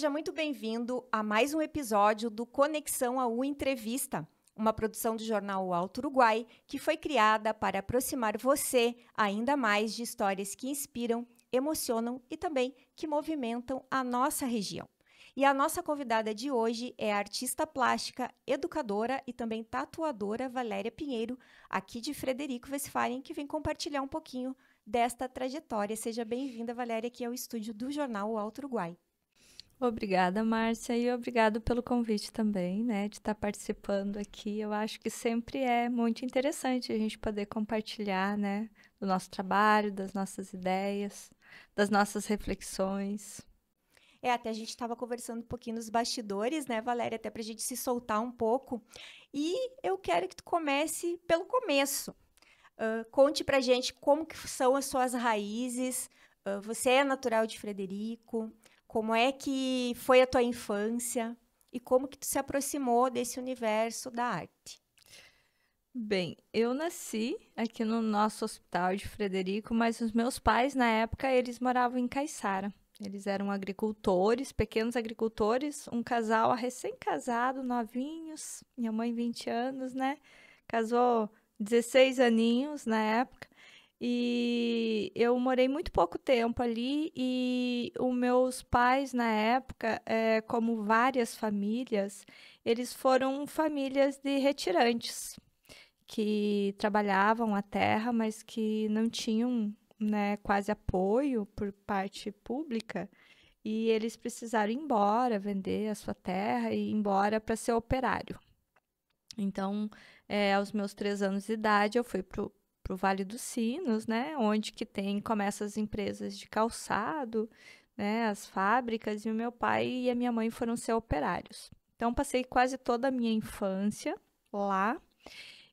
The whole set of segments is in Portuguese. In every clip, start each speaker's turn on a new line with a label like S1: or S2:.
S1: Seja muito bem-vindo a mais um episódio do Conexão AU Entrevista, uma produção do jornal Alto Uruguai que foi criada para aproximar você ainda mais de histórias que inspiram, emocionam e também que movimentam a nossa região. E a nossa convidada de hoje é a artista plástica, educadora e também tatuadora Valéria Pinheiro, aqui de Frederico Westphalen, que vem compartilhar um pouquinho desta trajetória. Seja bem-vinda, Valéria, aqui ao estúdio do jornal Alto Uruguai.
S2: Obrigada, Márcia, e obrigado pelo convite também, né, de estar participando aqui. Eu acho que sempre é muito interessante a gente poder compartilhar, né, do nosso trabalho, das nossas ideias, das nossas reflexões.
S1: Até a gente estava conversando um pouquinho nos bastidores, né, Valéria, até para a gente se soltar um pouco. E eu quero que tu comece pelo começo. Conte pra gente como que são as suas raízes. Você é natural de Frederico? Como é que foi a tua infância? E como que tu se aproximou desse universo da arte?
S2: Bem, eu nasci aqui no nosso hospital de Frederico, mas os meus pais, na época, eles moravam em Caiçara. Eles eram agricultores, pequenos agricultores, um casal recém-casado, novinhos, minha mãe 20 anos, né? Casou 16 aninhos na época. E eu morei muito pouco tempo ali e os meus pais na época, como várias famílias, eles foram famílias de retirantes que trabalhavam a terra, mas que não tinham, né, quase apoio por parte pública. E eles precisaram ir embora, vender a sua terra e ir embora para ser operário. Então, aos meus 3 anos de idade, eu fui pro Vale dos Sinos, né, onde que começa as empresas de calçado, né, as fábricas, e o meu pai e a minha mãe foram ser operários. Então, passei quase toda a minha infância lá.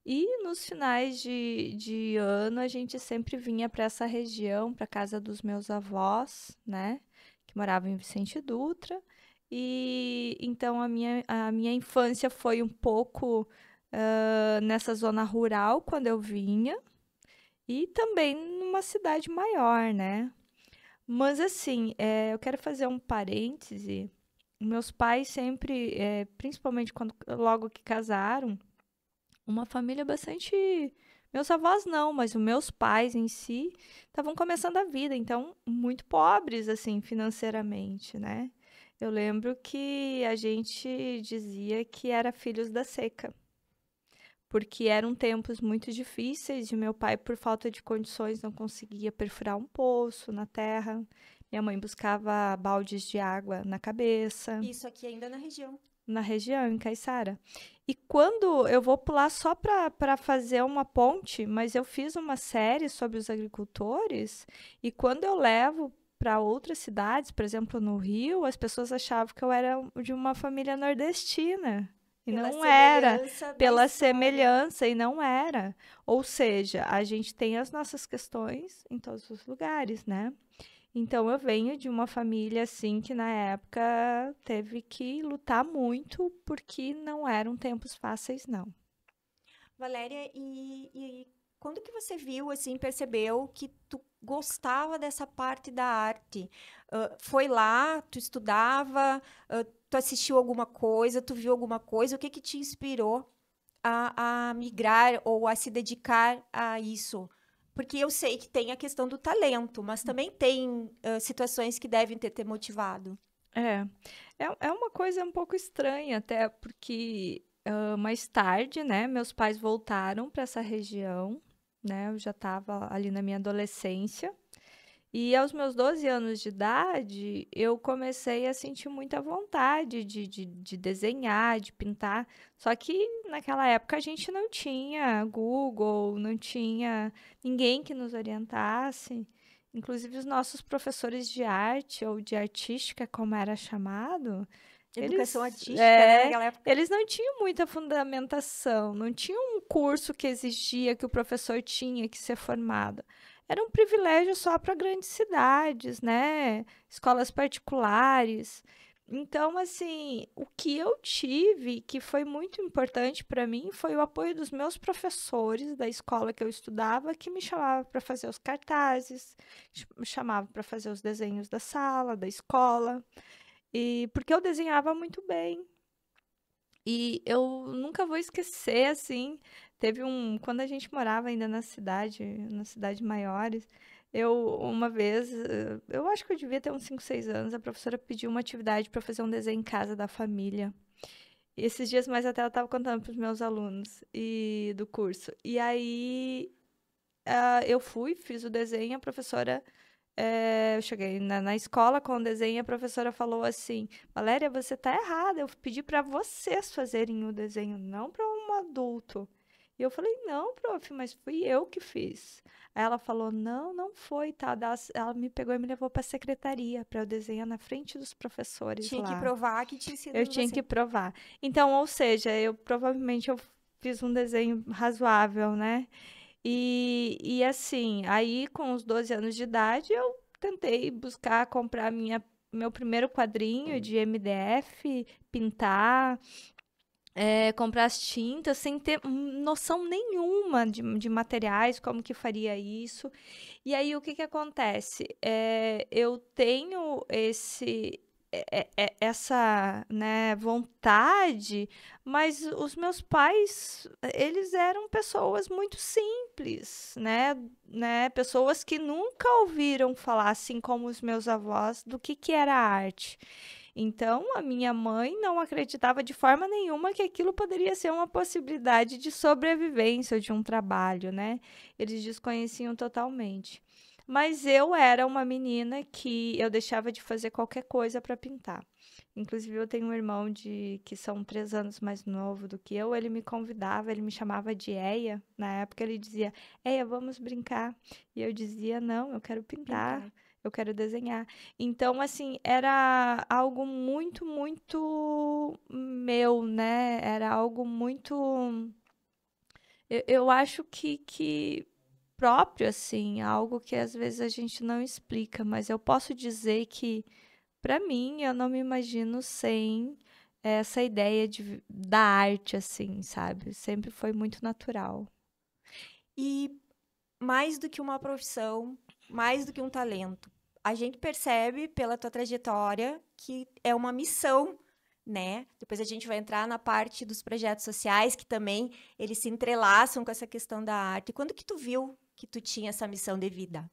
S2: E nos finais de ano, a gente sempre vinha para essa região, para casa dos meus avós, né, que moravam em Vicente Dutra. E então a minha infância foi um pouco nessa zona rural quando eu vinha, e também numa cidade maior, né? Mas assim, eu quero fazer um parêntese. Meus pais sempre, principalmente quando logo que casaram, uma família bastante. Meus avós não, mas os meus pais em si estavam começando a vida, então muito pobres assim financeiramente, né? Eu lembro que a gente dizia que era filhos da seca, porque eram tempos muito difíceis e meu pai, por falta de condições, não conseguia perfurar um poço na terra. Minha mãe buscava baldes de água na cabeça,
S1: Isso aqui ainda na região.
S2: na região, em Caiçara. E quando eu vou pular só para fazer uma ponte, mas eu fiz uma série sobre os agricultores, e quando eu levo para outras cidades, por exemplo, no Rio, as pessoas achavam que eu era de uma família nordestina. E
S1: Pela
S2: não era,
S1: semelhança da
S2: pela
S1: história.
S2: semelhança, e não era. Ou seja, a gente tem as nossas questões em todos os lugares, né? Então eu venho de uma família assim que na época teve que lutar muito porque não eram tempos fáceis, não.
S1: Valéria, e quando que você viu, assim, percebeu que tu gostava dessa parte da arte? Foi lá, tu estudava, tu assistiu alguma coisa, tu viu alguma coisa? O que que te inspirou a migrar ou a se dedicar a isso? Porque eu sei que tem a questão do talento, mas também tem situações que devem ter te motivado.
S2: É, é uma coisa um pouco estranha, até porque mais tarde, né, meus pais voltaram para essa região, né, eu já estava ali na minha adolescência. E aos meus 12 anos de idade, eu comecei a sentir muita vontade de desenhar, de pintar. Só que naquela época a gente não tinha Google, não tinha ninguém que nos orientasse. Inclusive os nossos professores de arte ou de artística, como era chamado,
S1: Educação
S2: eles,
S1: artística, né, naquela época.
S2: eles não tinham muita fundamentação, não tinha um curso que exigia que o professor tinha que ser formado. Era um privilégio só para grandes cidades, né? Escolas particulares. Então, assim, o que eu tive, que foi muito importante para mim, foi o apoio dos meus professores da escola que eu estudava, que me chamava para fazer os cartazes, me chamava para fazer os desenhos da sala, da escola. E porque eu desenhava muito bem. E eu nunca vou esquecer, assim, quando a gente morava ainda nas cidades maiores, uma vez, eu acho que eu devia ter uns 5, 6 anos, a professora pediu uma atividade para fazer um desenho em casa da família. E esses dias mais até ela estava contando para os meus alunos do curso. E aí eu fui, fiz o desenho, a professora eu cheguei na escola com o desenho e a professora falou assim: Valéria, você tá errada. Eu pedi para vocês fazerem o desenho, não para um adulto. E eu falei: não, prof, mas fui eu que fiz. Aí ela falou: não, não foi, tá? Ela me pegou e me levou para a secretaria para eu desenhar na frente dos professores
S1: Tinha que
S2: lá.
S1: provar que tinha
S2: Eu
S1: sido
S2: tinha
S1: você.
S2: que provar. Então, ou seja, eu fiz um desenho razoável, né? E assim, aí com os 12 anos de idade, eu tentei buscar comprar meu primeiro quadrinho de MDF, pintar, comprar as tintas, sem ter noção nenhuma de materiais, como que faria isso. E aí, o que que acontece? Eu tenho essa, né, vontade, mas os meus pais, eles eram pessoas muito simples, né? Pessoas que nunca ouviram falar, assim como os meus avós, do que era arte. Então, a minha mãe não acreditava de forma nenhuma que aquilo poderia ser uma possibilidade de sobrevivência ou de um trabalho, né? Eles desconheciam totalmente. Mas eu era uma menina que eu deixava de fazer qualquer coisa para pintar. Inclusive, eu tenho um irmão que são 3 anos mais novo do que eu. Ele me convidava, ele me chamava de Eia. Na época, ele dizia: Eia, vamos brincar. E eu dizia: não, eu quero pintar,
S1: Pintar.
S2: eu quero desenhar. Então, assim, era algo muito, muito meu, né? Era algo muito. Eu acho que próprio, assim, algo que às vezes a gente não explica, mas eu posso dizer que, para mim, eu não me imagino sem essa ideia da arte, assim, sabe? Sempre foi muito natural.
S1: E mais do que uma profissão, mais do que um talento, a gente percebe pela tua trajetória que é uma missão, né? Depois a gente vai entrar na parte dos projetos sociais, que também eles se entrelaçam com essa questão da arte. Quando que tu viu que tu tinha essa missão de vida?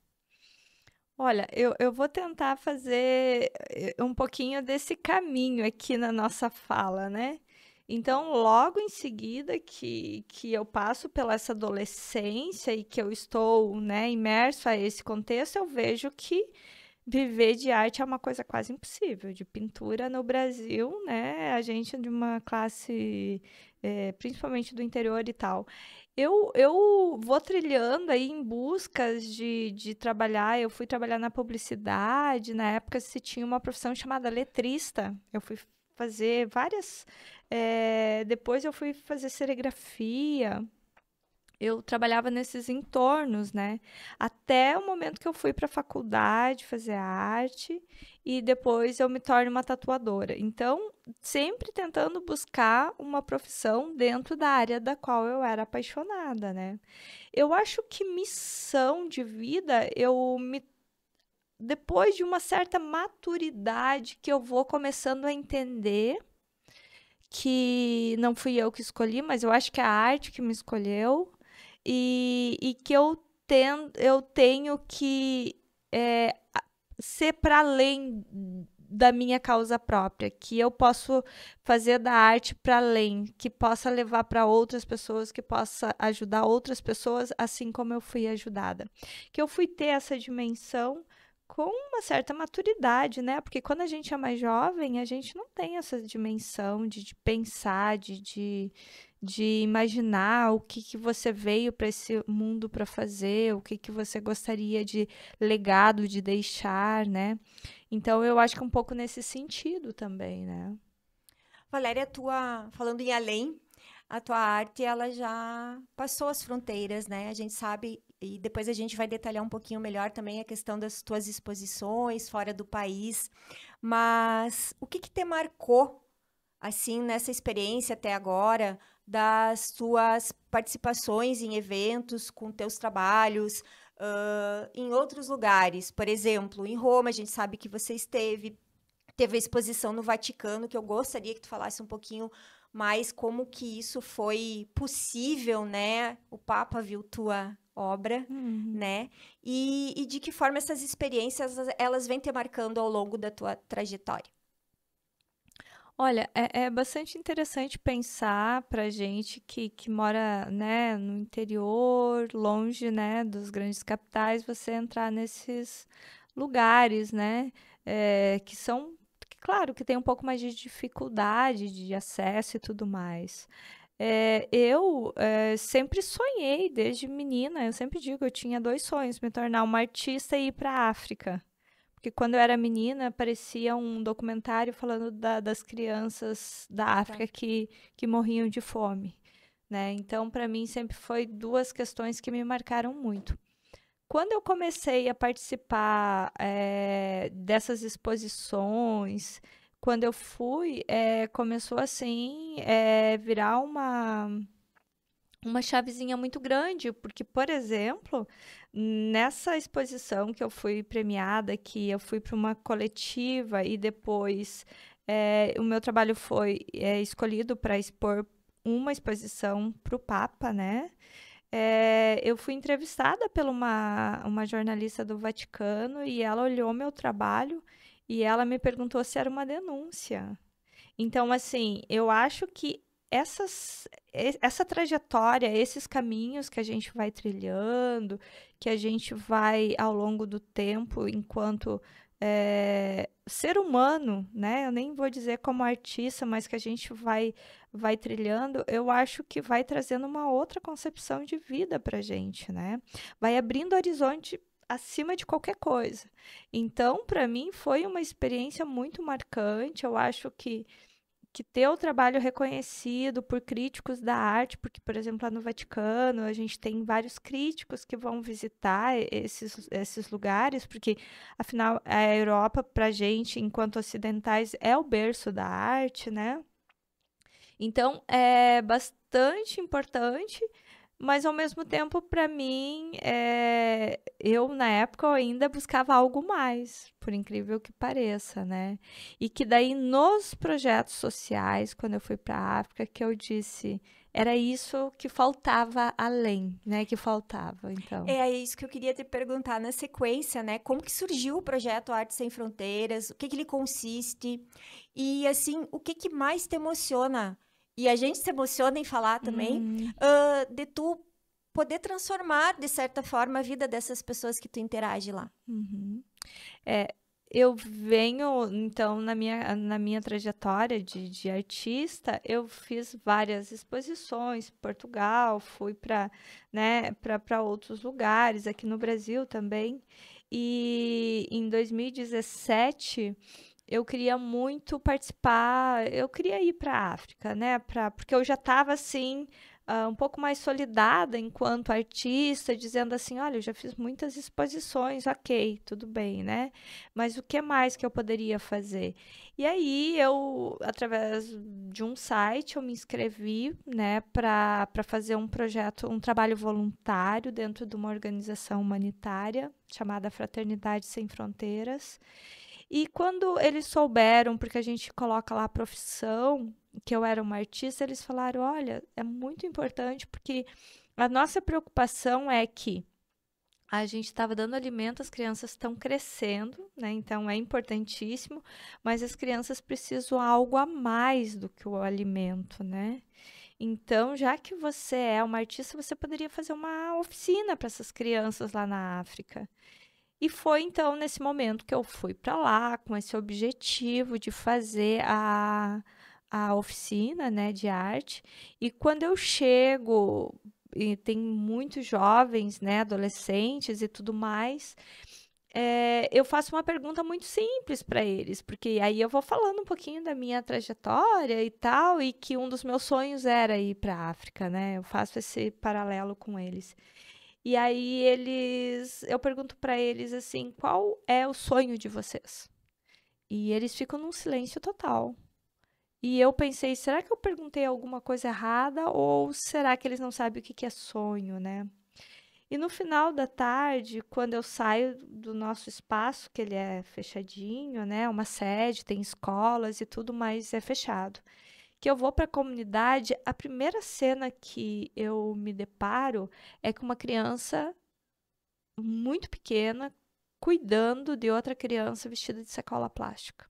S2: Olha, eu vou tentar fazer um pouquinho desse caminho aqui na nossa fala, né? Então, logo em seguida que eu passo pela essa adolescência e que eu estou, né, imerso a esse contexto, eu vejo que viver de arte é uma coisa quase impossível. De pintura no Brasil, né? A gente é de uma classe, principalmente do interior e tal. Eu vou trilhando aí em buscas de trabalhar. Eu fui trabalhar na publicidade. Na época se tinha uma profissão chamada letrista. Eu fui fazer várias. Depois eu fui fazer serigrafia. Eu trabalhava nesses entornos, né? Até o momento que eu fui para a faculdade fazer arte e depois eu me torno uma tatuadora. Então, sempre tentando buscar uma profissão dentro da área da qual eu era apaixonada, né? Eu acho que missão de vida, depois de uma certa maturidade que eu vou começando a entender que não fui eu que escolhi, mas eu acho que é a arte que me escolheu e que eu tenho que ser para além da minha causa própria, que eu posso fazer da arte para além, que possa levar para outras pessoas, que possa ajudar outras pessoas, assim como eu fui ajudada. Que eu fui ter essa dimensão com uma certa maturidade, né? Porque quando a gente é mais jovem, a gente não tem essa dimensão de pensar, de imaginar o que você veio para esse mundo para fazer, o que você gostaria de legado de deixar, né? Então eu acho que um pouco nesse sentido também, né?
S1: Valéria, falando em além, a tua arte ela já passou as fronteiras, né? A gente sabe e depois a gente vai detalhar um pouquinho melhor também a questão das tuas exposições fora do país. Mas o que te marcou assim nessa experiência até agora das tuas participações em eventos com teus trabalhos, em outros lugares? Por exemplo, em Roma, a gente sabe que você esteve. teve a exposição no Vaticano, que eu gostaria que tu falasse um pouquinho mais como que isso foi possível, né? O Papa viu tua obra, né? E de que forma essas experiências, elas vêm te marcando ao longo da tua trajetória.
S2: Olha, é bastante interessante pensar pra gente que mora, né, no interior, longe, né, dos grandes capitais, você entrar nesses lugares, né, que são, claro, que tem um pouco mais de dificuldade de acesso e tudo mais. Eu sempre sonhei desde menina, eu sempre digo, eu tinha 2 sonhos, me tornar uma artista e ir para a África. Porque quando eu era menina, aparecia um documentário falando das crianças da África que morriam de fome, né? Então, para mim, sempre foi 2 questões que me marcaram muito. Quando eu comecei a participar dessas exposições, quando eu fui, começou assim, virar uma chavezinha muito grande, porque, por exemplo, nessa exposição que eu fui premiada, que eu fui para uma coletiva e depois o meu trabalho foi escolhido para expor uma exposição para o Papa, né? Eu fui entrevistada por uma jornalista do Vaticano e ela olhou meu trabalho e ela me perguntou se era uma denúncia. Então, assim, eu acho que essa trajetória, esses caminhos que a gente vai trilhando, que a gente vai ao longo do tempo, enquanto ser humano, né? Eu nem vou dizer como artista, mas que a gente vai trilhando, eu acho que vai trazendo uma outra concepção de vida para gente, né? Vai abrindo horizonte acima de qualquer coisa. Então, para mim, foi uma experiência muito marcante. Eu acho que ter o trabalho reconhecido por críticos da arte, porque, por exemplo, lá no Vaticano, a gente tem vários críticos que vão visitar esses lugares, porque, afinal, a Europa, para a gente, enquanto ocidentais, é o berço da arte, né? Então, é bastante importante, mas ao mesmo tempo, para mim, eu na época eu ainda buscava algo mais, por incrível que pareça, né? E que daí nos projetos sociais, quando eu fui para a África, que eu disse, era isso que faltava além, né? Que faltava, então.
S1: É isso que eu queria te perguntar na sequência, né? Como que surgiu o projeto Arte Sem Fronteiras? O que ele consiste? E, assim, o que mais te emociona? E a gente se emociona em falar também,
S2: Hum,
S1: de tu poder transformar, de certa forma, a vida dessas pessoas que tu interage lá.
S2: uhum. É, eu venho, então, na minha trajetória de artista, eu fiz várias exposições, Portugal, fui para, né, para outros lugares, aqui no Brasil também. E em 2017, eu queria muito participar, eu queria ir para a África, né, porque eu já estava assim um pouco mais solidada enquanto artista, dizendo assim, olha, eu já fiz muitas exposições, ok, tudo bem, né? Mas o que mais que eu poderia fazer? E aí eu, através de um site, eu me inscrevi, né, para fazer um projeto, um trabalho voluntário dentro de uma organização humanitária chamada Fraternidade Sem Fronteiras. E quando eles souberam, porque a gente coloca lá a profissão, que eu era uma artista, eles falaram: olha, é muito importante porque a nossa preocupação é que a gente estava dando alimento, as crianças estão crescendo, né? Então é importantíssimo, mas as crianças precisam algo a mais do que o alimento, né? Então, já que você é uma artista, você poderia fazer uma oficina para essas crianças lá na África. E foi então nesse momento que eu fui para lá com esse objetivo de fazer a oficina, né, de arte. E quando eu chego, e tem muitos jovens, né, adolescentes e tudo mais, eu faço uma pergunta muito simples para eles, porque aí eu vou falando um pouquinho da minha trajetória e tal, e que um dos meus sonhos era ir para a África, né? Eu faço esse paralelo com eles. E aí eu pergunto para eles assim, qual é o sonho de vocês? E eles ficam num silêncio total. E eu pensei, será que eu perguntei alguma coisa errada ou será que eles não sabem o que que é sonho, né? E no final da tarde, quando eu saio do nosso espaço, que ele é fechadinho, né? Uma sede, tem escolas e tudo, mas é fechado. Que eu vou para a comunidade, a primeira cena que eu me deparo é com uma criança muito pequena cuidando de outra criança vestida de sacola plástica.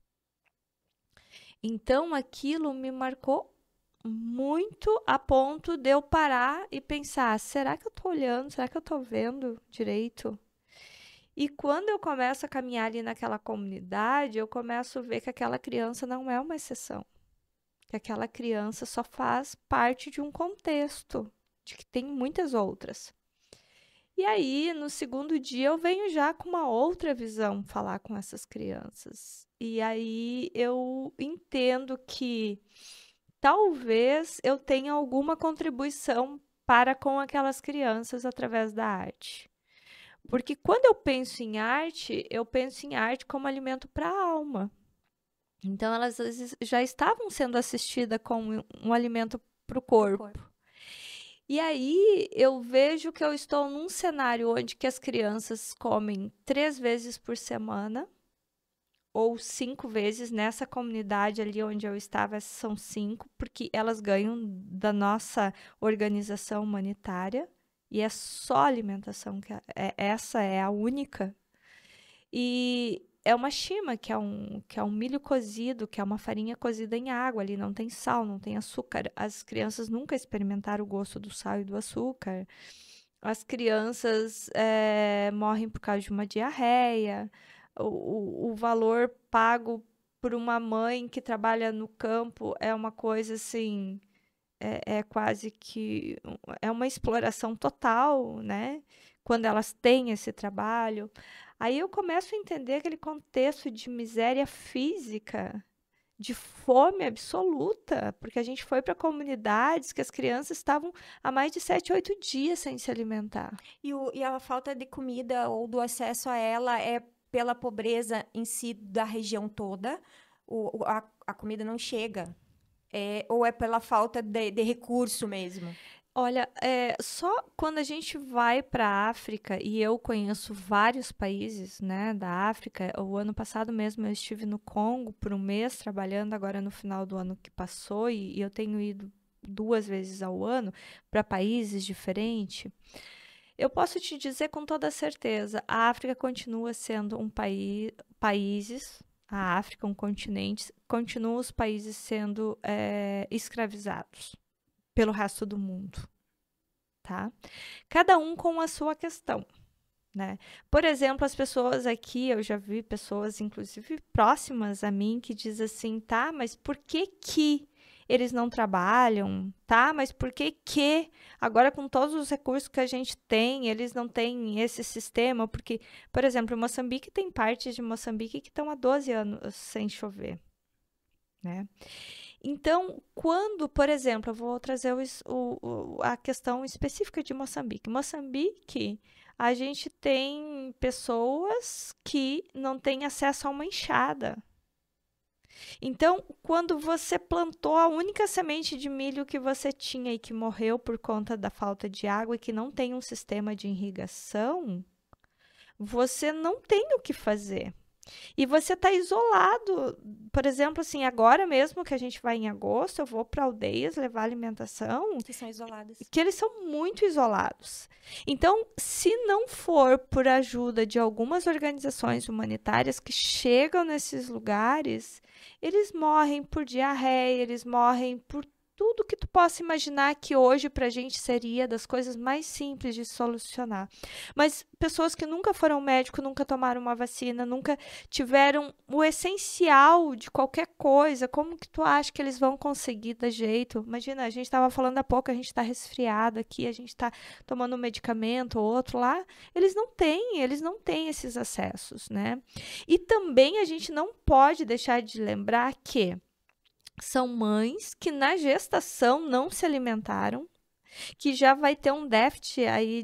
S2: Então aquilo me marcou muito a ponto de eu parar e pensar: será que eu tô olhando? Será que eu tô vendo direito? E quando eu começo a caminhar ali naquela comunidade, eu começo a ver que aquela criança não é uma exceção, que aquela criança só faz parte de um contexto, de que tem muitas outras. E aí, no segundo dia, eu venho já com uma outra visão falar com essas crianças. E aí eu entendo que talvez eu tenha alguma contribuição para com aquelas crianças através da arte. Porque quando eu penso em arte como alimento para a alma. Então, elas às vezes, já estavam sendo assistidas como um alimento para o corpo. E aí eu vejo que eu estou num cenário onde que as crianças comem 3 vezes por semana, ou 5 vezes. Nessa comunidade ali onde eu estava, são 5, porque elas ganham da nossa organização humanitária, e é só alimentação, essa é a única. E é uma shima, que é um milho cozido, que é uma farinha cozida em água, ali não tem sal, não tem açúcar. As crianças nunca experimentaram o gosto do sal e do açúcar. As crianças morrem por causa de uma diarreia. O valor pago por uma mãe que trabalha no campo é uma coisa assim, é quase que é uma exploração total, né? Quando elas têm esse trabalho. Aí eu começo a entender aquele contexto de miséria física, de fome absoluta, porque a gente foi para comunidades que as crianças estavam há mais de 7, 8 dias sem se alimentar.
S1: E a falta de comida ou do acesso a ela é pela pobreza em si da região toda? A comida não chega? Ou é pela falta de recurso mesmo?
S2: Olha, só quando a gente vai para a África, e eu conheço vários países, né, da África. O ano passado mesmo eu estive no Congo por um mês trabalhando, agora no final do ano que passou, e eu tenho ido 2 vezes ao ano para países diferentes. Eu posso te dizer com toda certeza, a África continua sendo um países, a África, um continente, continuam os países sendo escravizados pelo resto do mundo, tá? Cada um com a sua questão, né? Por exemplo, as pessoas aqui, eu já vi pessoas, inclusive próximas a mim, que diz assim: tá, mas por que que eles não trabalham? Tá, mas por que que agora com todos os recursos que a gente tem, eles não têm esse sistema? Porque, por exemplo, Moçambique, tem partes de Moçambique que estão há 12 anos sem chover, né? Então, quando, por exemplo, eu vou trazer a questão específica de Moçambique. Moçambique, a gente tem pessoas que não têm acesso a uma enxada. Então, quando você plantou a única semente de milho que você tinha e que morreu por conta da falta de água e que não tem um sistema de irrigação, você não tem o que fazer. E você está isolado. Por exemplo, assim, agora mesmo que a gente vai em agosto, eu vou para aldeias levar alimentação.
S1: Que são isoladas.
S2: Que eles são muito isolados. Então, se não for por ajuda de algumas organizações humanitárias que chegam nesses lugares, eles morrem por diarreia, eles morrem por tudo que tu possa imaginar que hoje para a gente seria das coisas mais simples de solucionar. Mas pessoas que nunca foram médico, nunca tomaram uma vacina, nunca tiveram o essencial de qualquer coisa, como que tu acha que eles vão conseguir dar jeito? Imagina, a gente estava falando há pouco, a gente está resfriado aqui, a gente está tomando um medicamento ou outro lá, eles não têm esses acessos, né? E também a gente não pode deixar de lembrar que são mães que na gestação não se alimentaram, que já vai ter um déficit aí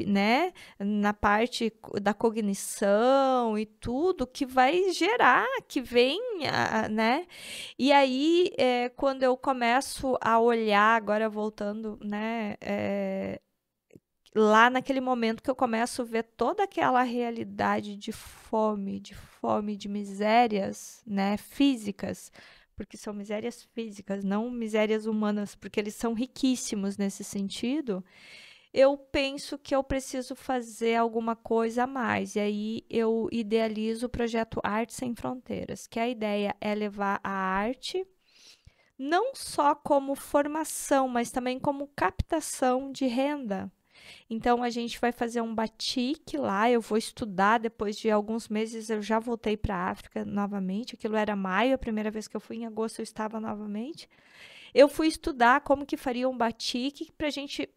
S2: né, na parte da cognição e tudo, que vai gerar, que vem, né? E aí, quando eu começo a olhar, agora voltando, né, lá naquele momento que eu começo a ver toda aquela realidade de fome, de misérias, né, físicas, porque são misérias físicas, não misérias humanas, porque eles são riquíssimos nesse sentido, eu penso que eu preciso fazer alguma coisa a mais. E aí eu idealizo o projeto Arte Sem Fronteiras, que a ideia é levar a arte não só como formação, mas também como captação de renda. Então a gente vai fazer um batik lá, eu vou estudar, depois de alguns meses eu já voltei para a África novamente, aquilo era maio, a primeira vez que eu fui, em agosto eu estava novamente. Eu fui estudar como que faria um batik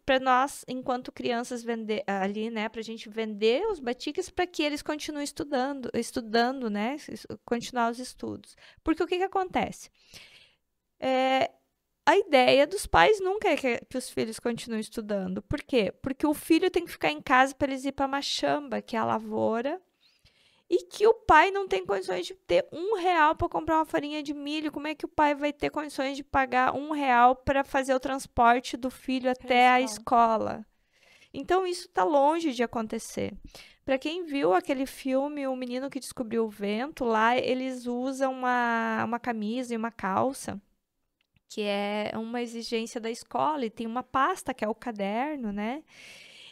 S2: para nós, enquanto crianças, vender ali, né, para a gente vender os batiques para que eles continuem estudando, né, continuar os estudos. Porque o que que acontece? A ideia dos pais nunca é que os filhos continuem estudando. Por quê? Porque o filho tem que ficar em casa para eles ir para a machamba, que é a lavoura, e que o pai não tem condições de ter R$ 1 para comprar uma farinha de milho. Como é que o pai vai ter condições de pagar R$ 1 para fazer o transporte do filho até a escola? Então, isso está longe de acontecer. Para quem viu aquele filme, O Menino que Descobriu o Vento, lá eles usam uma camisa e uma calça, que é uma exigência da escola, e tem uma pasta, que é o caderno, né?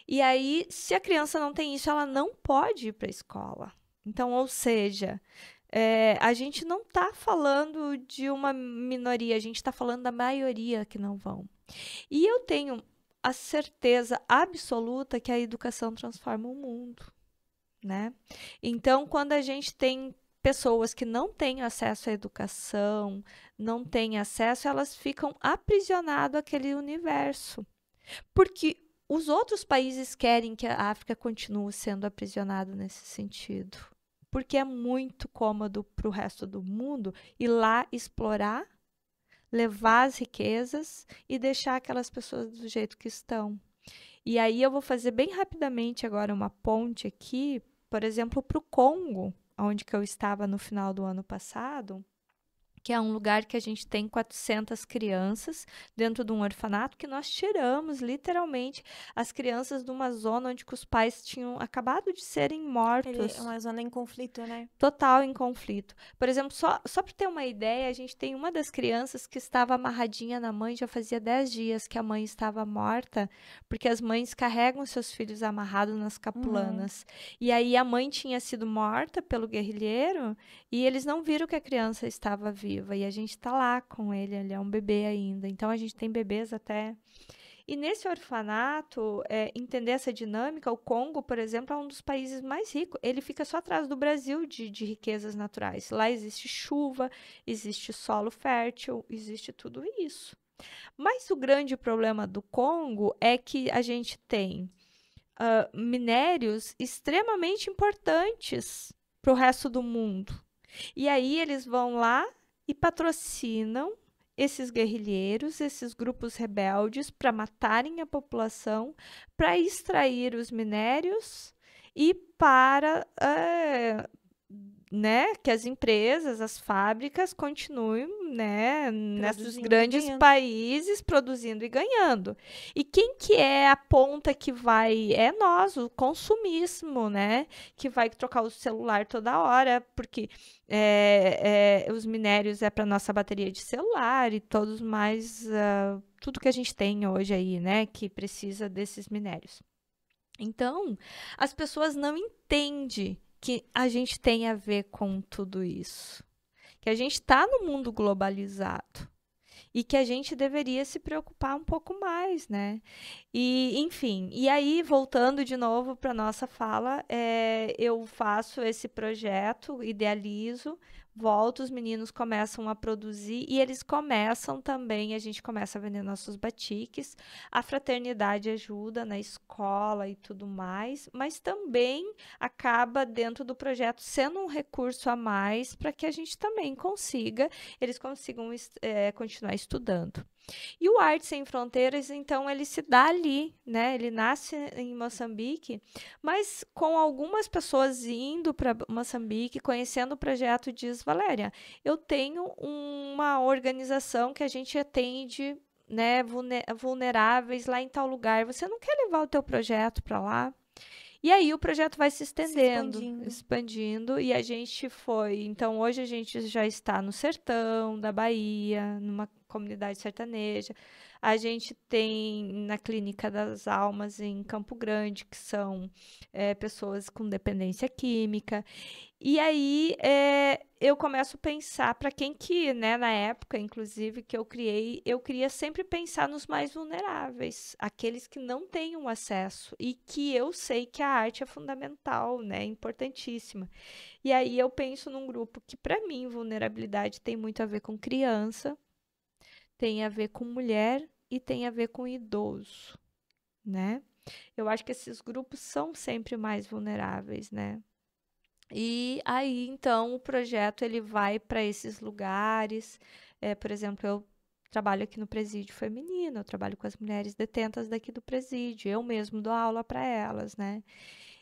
S2: E aí, se a criança não tem isso, ela não pode ir para a escola. Então, ou seja, a gente não está falando de uma minoria, a gente está falando da maioria que não vão. E eu tenho a certeza absoluta que a educação transforma o mundo, né? Então, quando a gente tem pessoas que não têm acesso à educação, não têm acesso, elas ficam aprisionadas àquele universo. Porque os outros países querem que a África continue sendo aprisionada nesse sentido. Porque é muito cômodo para o resto do mundo ir lá explorar, levar as riquezas e deixar aquelas pessoas do jeito que estão. E aí eu vou fazer bem rapidamente agora uma ponte aqui, por exemplo, para o Congo, onde que eu estava no final do ano passado, que é um lugar que a gente tem 400 crianças dentro de um orfanato, que nós tiramos literalmente as crianças de uma zona onde os pais tinham acabado de serem mortos.
S1: É uma zona em conflito, né?
S2: Total em conflito. Por exemplo, só para ter uma ideia, a gente tem uma das crianças que estava amarradinha na mãe, já fazia 10 dias que a mãe estava morta, porque as mães carregam seus filhos amarrados nas capulanas. E aí a mãe tinha sido morta pelo guerrilheiro e eles não viram que a criança estava viva. E a gente está lá com ele, ele é um bebê ainda. Então a gente tem bebês até. E nesse orfanato, entender essa dinâmica, o Congo, por exemplo, é um dos países mais ricos. Ele fica só atrás do Brasil de riquezas naturais. Lá existe chuva, existe solo fértil, existe tudo isso. Mas o grande problema do Congo é que a gente tem minérios extremamente importantes para o resto do mundo. E aí eles vão lá e patrocinam esses guerrilheiros, esses grupos rebeldes, para matarem a população, para extrair os minérios e para né, que as empresas, as fábricas continuem, né, nesses grandes países produzindo e ganhando. E quem que é a ponta que vai? É nós, o consumismo, né, que vai trocar o celular toda hora, porque os minérios é para nossa bateria de celular e todos mais, tudo que a gente tem hoje aí, né, que precisa desses minérios. Então, as pessoas não entendem que a gente tem a ver com tudo isso. Que a gente está no mundo globalizado. E que a gente deveria se preocupar um pouco mais, né? E, enfim, e aí, voltando de novo para a nossa fala, eu faço esse projeto, idealizo, volto, os meninos começam a produzir e eles começam também, a gente começa a vender nossos batiques, a fraternidade ajuda na escola e tudo mais, mas também acaba dentro do projeto sendo um recurso a mais para que a gente também consiga, eles consigam continuar estudando. E o Arte Sem Fronteiras, então, ele se dá ali, né? Ele nasce em Moçambique, mas com algumas pessoas indo para Moçambique, conhecendo o projeto, diz, Valéria, eu tenho uma organização que a gente atende né, vulneráveis lá em tal lugar. Você não quer levar o teu projeto para lá? E aí o projeto vai se estendendo, expandindo, e a gente foi. Então, hoje a gente já está no sertão da Bahia, numa comunidade sertaneja. A gente tem na Clínica das Almas em Campo Grande, que são pessoas com dependência química. E aí eu começo a pensar para quem que, né, na época, inclusive, que eu queria sempre pensar nos mais vulneráveis, aqueles que não têm um acesso e que eu sei que a arte é fundamental, né, importantíssima. E aí eu penso num grupo que, para mim, vulnerabilidade tem muito a ver com criança, tem a ver com mulher e tem a ver com idoso, né? Eu acho que esses grupos são sempre mais vulneráveis, né? E aí, então, o projeto ele vai para esses lugares. Por exemplo, eu trabalho aqui no presídio feminino, eu trabalho com as mulheres detentas daqui do presídio, eu mesmo dou aula para elas, né?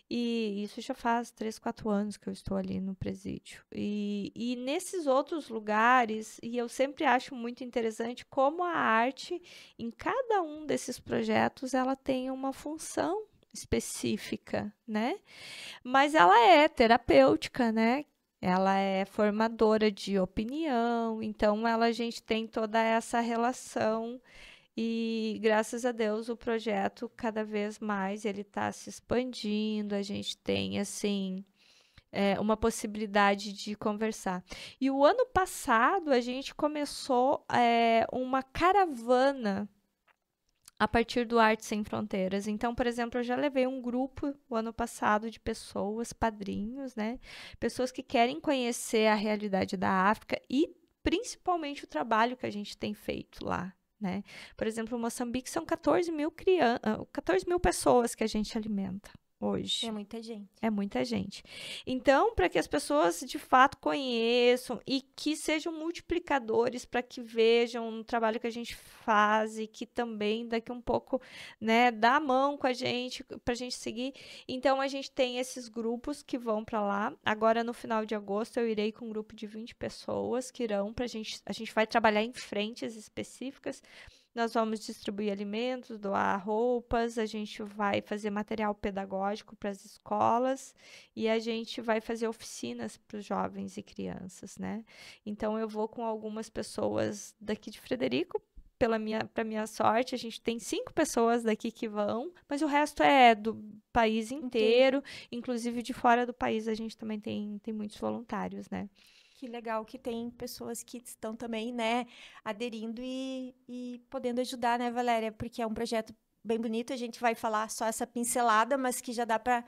S2: E isso já faz 3, 4 anos que eu estou ali no presídio. E nesses outros lugares, e eu sempre acho muito interessante como a arte, em cada um desses projetos, ela tem uma função específica, né? Mas ela é terapêutica, né? Ela é formadora de opinião, então a gente tem toda essa relação e graças a Deus o projeto cada vez mais ele está se expandindo, a gente tem assim uma possibilidade de conversar. E o ano passado a gente começou uma caravana a partir do Arte Sem Fronteiras. Então, por exemplo, eu já levei um grupo o ano passado de pessoas, padrinhos, né? Pessoas que querem conhecer a realidade da África e principalmente o trabalho que a gente tem feito lá. Né? Por exemplo, Moçambique são 14 mil, 14 mil pessoas que a gente alimenta hoje.
S1: É muita gente.
S2: É muita gente. Então, para que as pessoas de fato conheçam e que sejam multiplicadores para que vejam o trabalho que a gente faz e que também daqui um pouco, né, dá a mão com a gente para a gente seguir. Então, a gente tem esses grupos que vão para lá. Agora, no final de agosto, eu irei com um grupo de 20 pessoas que irão para a gente vai trabalhar em frentes específicas. Nós vamos distribuir alimentos, doar roupas, a gente vai fazer material pedagógico para as escolas e a gente vai fazer oficinas para os jovens e crianças, né? Então eu vou com algumas pessoas daqui de Frederico, para minha sorte, a gente tem 5 pessoas daqui que vão, mas o resto é do país inteiro, inclusive de fora do país a gente também tem muitos voluntários, né?
S1: Que legal que tem pessoas que estão também, né, aderindo e podendo ajudar, né, Valéria? Porque é um projeto bem bonito, a gente vai falar só essa pincelada, mas que já dá para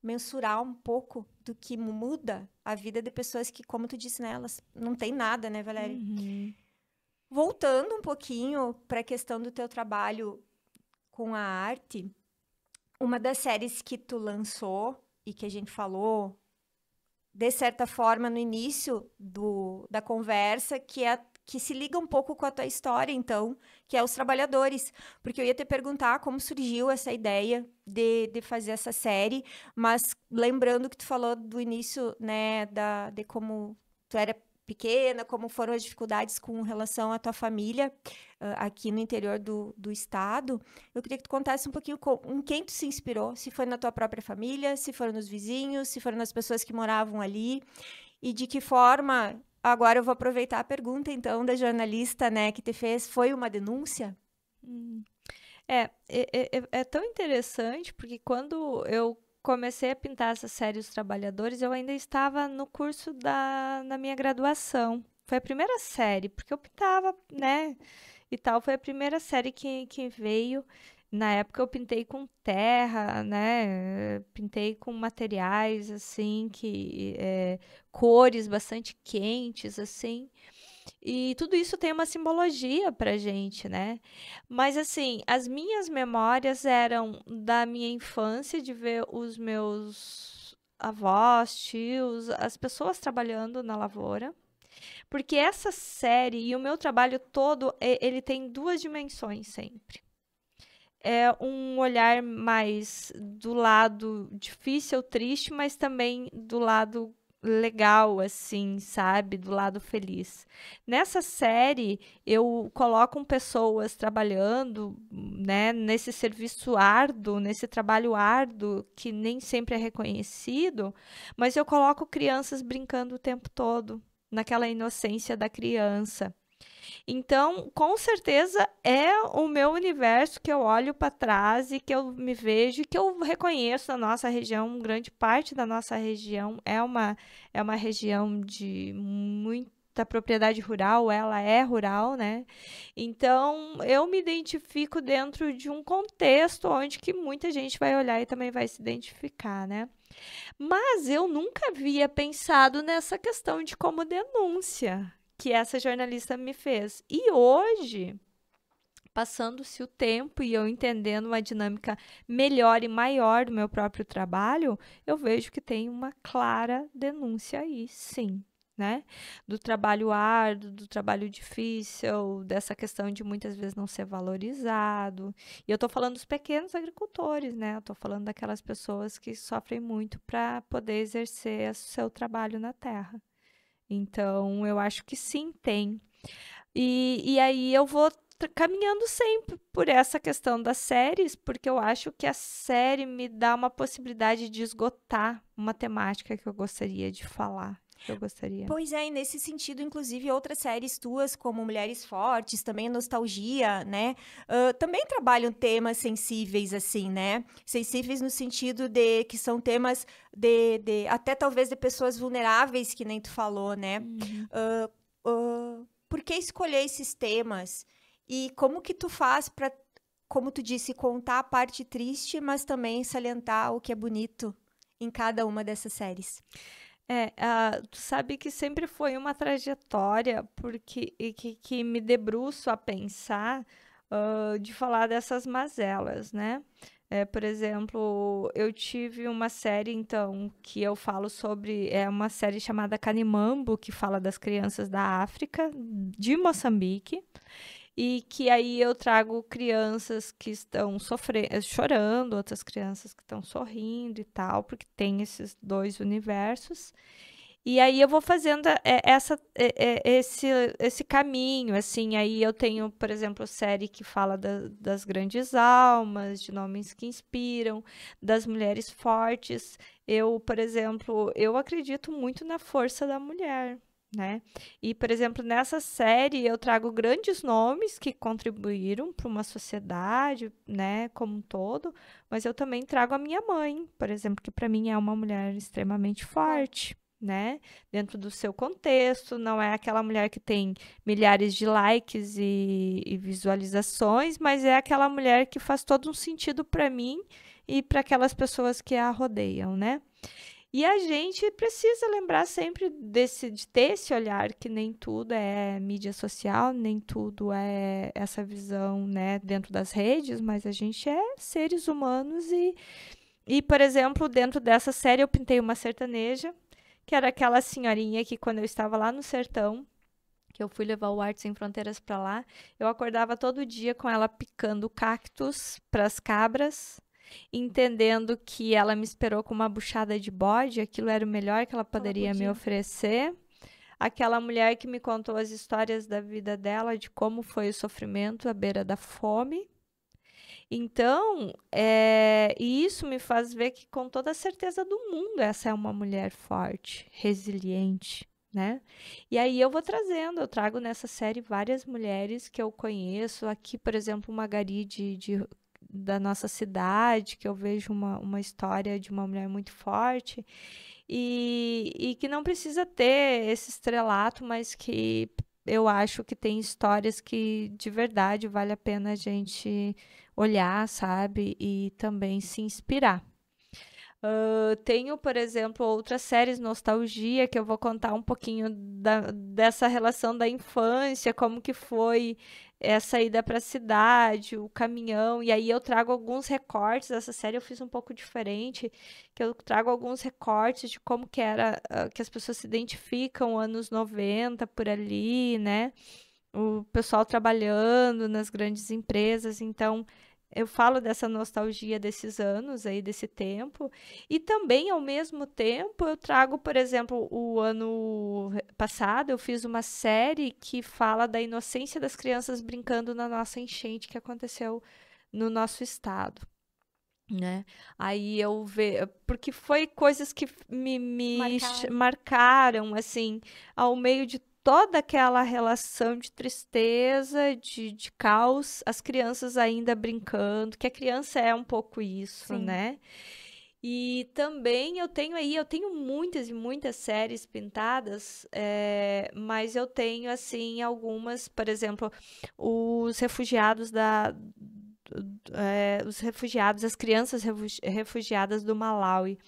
S1: mensurar um pouco do que muda a vida de pessoas que, como tu disse, né, elas não têm nada, né, Valéria?
S2: Uhum.
S1: Voltando um pouquinho para a questão do teu trabalho com a arte, uma das séries que tu lançou e que a gente falou de certa forma, no início da conversa, que se liga um pouco com a tua história, então, que é Os Trabalhadores. Porque eu ia te perguntar como surgiu essa ideia de fazer essa série, mas lembrando que tu falou do início, né, de como tu era pequena, como foram as dificuldades com relação à tua família aqui no interior do estado, eu queria que tu contasse um pouquinho em quem tu se inspirou, se foi na tua própria família, se foram nos vizinhos, se foram nas pessoas que moravam ali, e de que forma, agora eu vou aproveitar a pergunta, então, da jornalista, né, que te fez, foi uma denúncia?
S2: É tão interessante, porque quando eu comecei a pintar essa série Os Trabalhadores, eu ainda estava no curso na minha graduação. Foi a primeira série, porque eu pintava, né, e tal. Foi a primeira série que veio. Na época eu pintei com terra, né, pintei com materiais, assim, cores bastante quentes, assim. E tudo isso tem uma simbologia pra gente, né? Mas assim, as minhas memórias eram da minha infância, de ver os meus avós, tios, as pessoas trabalhando na lavoura. Porque essa série e o meu trabalho todo, ele tem 2 dimensões sempre. É um olhar mais do lado difícil, triste, mas também do lado legal, assim, sabe? Do lado feliz. Nessa série, eu coloco pessoas trabalhando, né, nesse serviço árduo, nesse trabalho árduo, que nem sempre é reconhecido, mas eu coloco crianças brincando o tempo todo, naquela inocência da criança. Então, com certeza é o meu universo que eu olho para trás e que eu me vejo e que eu reconheço na nossa região, grande parte da nossa região é uma região de muita propriedade rural, ela é rural, né? Então, eu me identifico dentro de um contexto onde que muita gente vai olhar e também vai se identificar, né? Mas eu nunca havia pensado nessa questão de como denúncia que essa jornalista me fez. E hoje, passando-se o tempo e eu entendendo uma dinâmica melhor e maior do meu próprio trabalho, eu vejo que tem uma clara denúncia aí, sim. Né? Do trabalho árduo, do trabalho difícil, dessa questão de muitas vezes não ser valorizado. E eu estou falando dos pequenos agricultores, né? Eu estou falando daquelas pessoas que sofrem muito para poder exercer o seu trabalho na terra. Então, eu acho que sim, tem. E aí eu vou caminhando sempre por essa questão das séries, porque eu acho que a série me dá uma possibilidade de esgotar uma temática que eu gostaria de falar. Que eu gostaria.
S1: Pois é, e nesse sentido, inclusive, outras séries tuas, como Mulheres Fortes, também Nostalgia, né? Também trabalham temas sensíveis, assim, né? Sensíveis no sentido de que são temas até talvez de pessoas vulneráveis, que nem tu falou, né?
S2: Uhum.
S1: Por que escolher esses temas? E como que tu faz para, como tu disse, contar a parte triste, mas também salientar o que é bonito em cada uma dessas séries?
S2: Tu sabe que sempre foi uma trajetória porque, que me debruço a pensar de falar dessas mazelas, né? Por exemplo, eu tive uma série, então, que eu falo sobre, é uma série chamada Canimambo, que fala das crianças da África, de Moçambique, e que aí eu trago crianças que estão sofrendo, chorando, outras crianças que estão sorrindo e tal, porque tem esses dois universos. E aí eu vou fazendo esse caminho, assim, aí eu tenho, por exemplo, série que fala das grandes almas, de nomes que inspiram, das mulheres fortes. Eu, por exemplo, eu acredito muito na força da mulher, né? E, por exemplo, nessa série eu trago grandes nomes que contribuíram para uma sociedade, né, como um todo, mas eu também trago a minha mãe, por exemplo, que para mim é uma mulher extremamente forte, né? Dentro do seu contexto, não é aquela mulher que tem milhares de likes e visualizações, mas é aquela mulher que faz todo um sentido para mim e para aquelas pessoas que a rodeiam, né? E a gente precisa lembrar sempre de ter esse olhar que nem tudo é mídia social, nem tudo é essa visão, né, dentro das redes, mas a gente é seres humanos e, por exemplo, dentro dessa série eu pintei uma sertaneja, que era aquela senhorinha que quando eu estava lá no sertão, que eu fui levar o Arte Sem Fronteiras para lá, eu acordava todo dia com ela picando cactos para as cabras, entendendo que ela me esperou com uma buchada de bode, aquilo era o melhor que ela poderia me oferecer. Aquela mulher que me contou as histórias da vida dela, de como foi o sofrimento à beira da fome. Então, e isso me faz ver que, com toda a certeza do mundo, essa é uma mulher forte, resiliente, né? E aí eu vou trazendo, eu trago nessa série várias mulheres que eu conheço. Aqui, por exemplo, uma Gari da nossa cidade, que eu vejo uma história de uma mulher muito forte e que não precisa ter esse estrelato, mas que eu acho que tem histórias que de verdade vale a pena a gente olhar, sabe? E também se inspirar. Tenho, por exemplo, outras séries Nostalgia, que eu vou contar um pouquinho dessa relação da infância, como que foi essa ida para a cidade, o caminhão, e aí eu trago alguns recortes dessa série, eu fiz um pouco diferente, que eu trago alguns recortes de como que era, que as pessoas se identificam, anos 90 por ali, né? O pessoal trabalhando nas grandes empresas, então eu falo dessa nostalgia desses anos aí, desse tempo, e também, ao mesmo tempo, eu trago, por exemplo, o ano passado, eu fiz uma série que fala da inocência das crianças brincando na nossa enchente que aconteceu no nosso estado, né? Aí eu vejo, porque foi coisas que
S1: Marcaram.
S2: marcaram, assim, ao meio de toda aquela relação de tristeza, de caos, as crianças ainda brincando, que a criança é um pouco isso,
S1: Sim.
S2: né? E também eu tenho muitas e muitas séries pintadas, mas eu tenho, assim, algumas, por exemplo, os refugiados os refugiados, as crianças refugiadas do Malawi.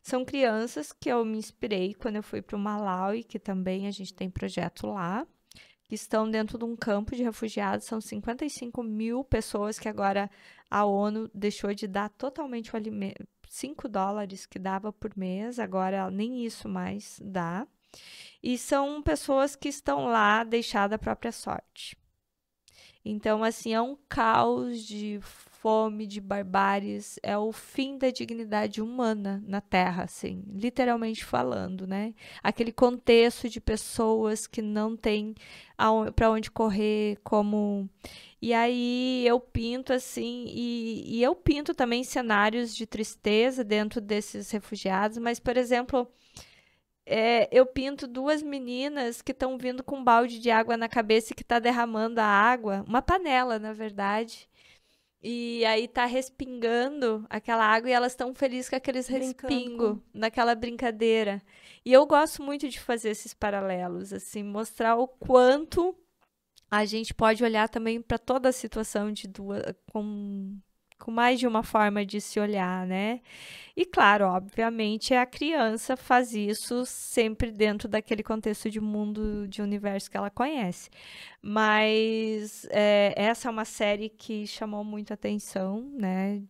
S2: São crianças que eu me inspirei quando eu fui para o Malawi, que também a gente tem projeto lá, que estão dentro de um campo de refugiados. São 55 mil pessoas que agora a ONU deixou de dar totalmente o alimento. $5 que dava por mês, agora nem isso mais dá. E são pessoas que estão lá deixadas à própria sorte. Então, assim, é um caos de fome, de barbáries, é o fim da dignidade humana na Terra, assim, literalmente falando, né? Aquele contexto de pessoas que não têm para onde correr, como. E aí eu pinto assim, e eu pinto também cenários de tristeza dentro desses refugiados, mas, por exemplo, eu pinto duas meninas que estão vindo com um balde de água na cabeça e que está derramando a água, uma panela, na verdade. E aí tá respingando aquela água e elas estão felizes com aqueles
S1: Brincando
S2: respingos
S1: com.
S2: naquela brincadeira. E eu gosto muito de fazer esses paralelos, assim, mostrar o quanto a gente pode olhar também para toda a situação de duas, com mais de uma forma de se olhar, né? E claro, obviamente, a criança faz isso sempre dentro daquele contexto de mundo, de universo que ela conhece. Mas essa é uma série que chamou muito atenção, né?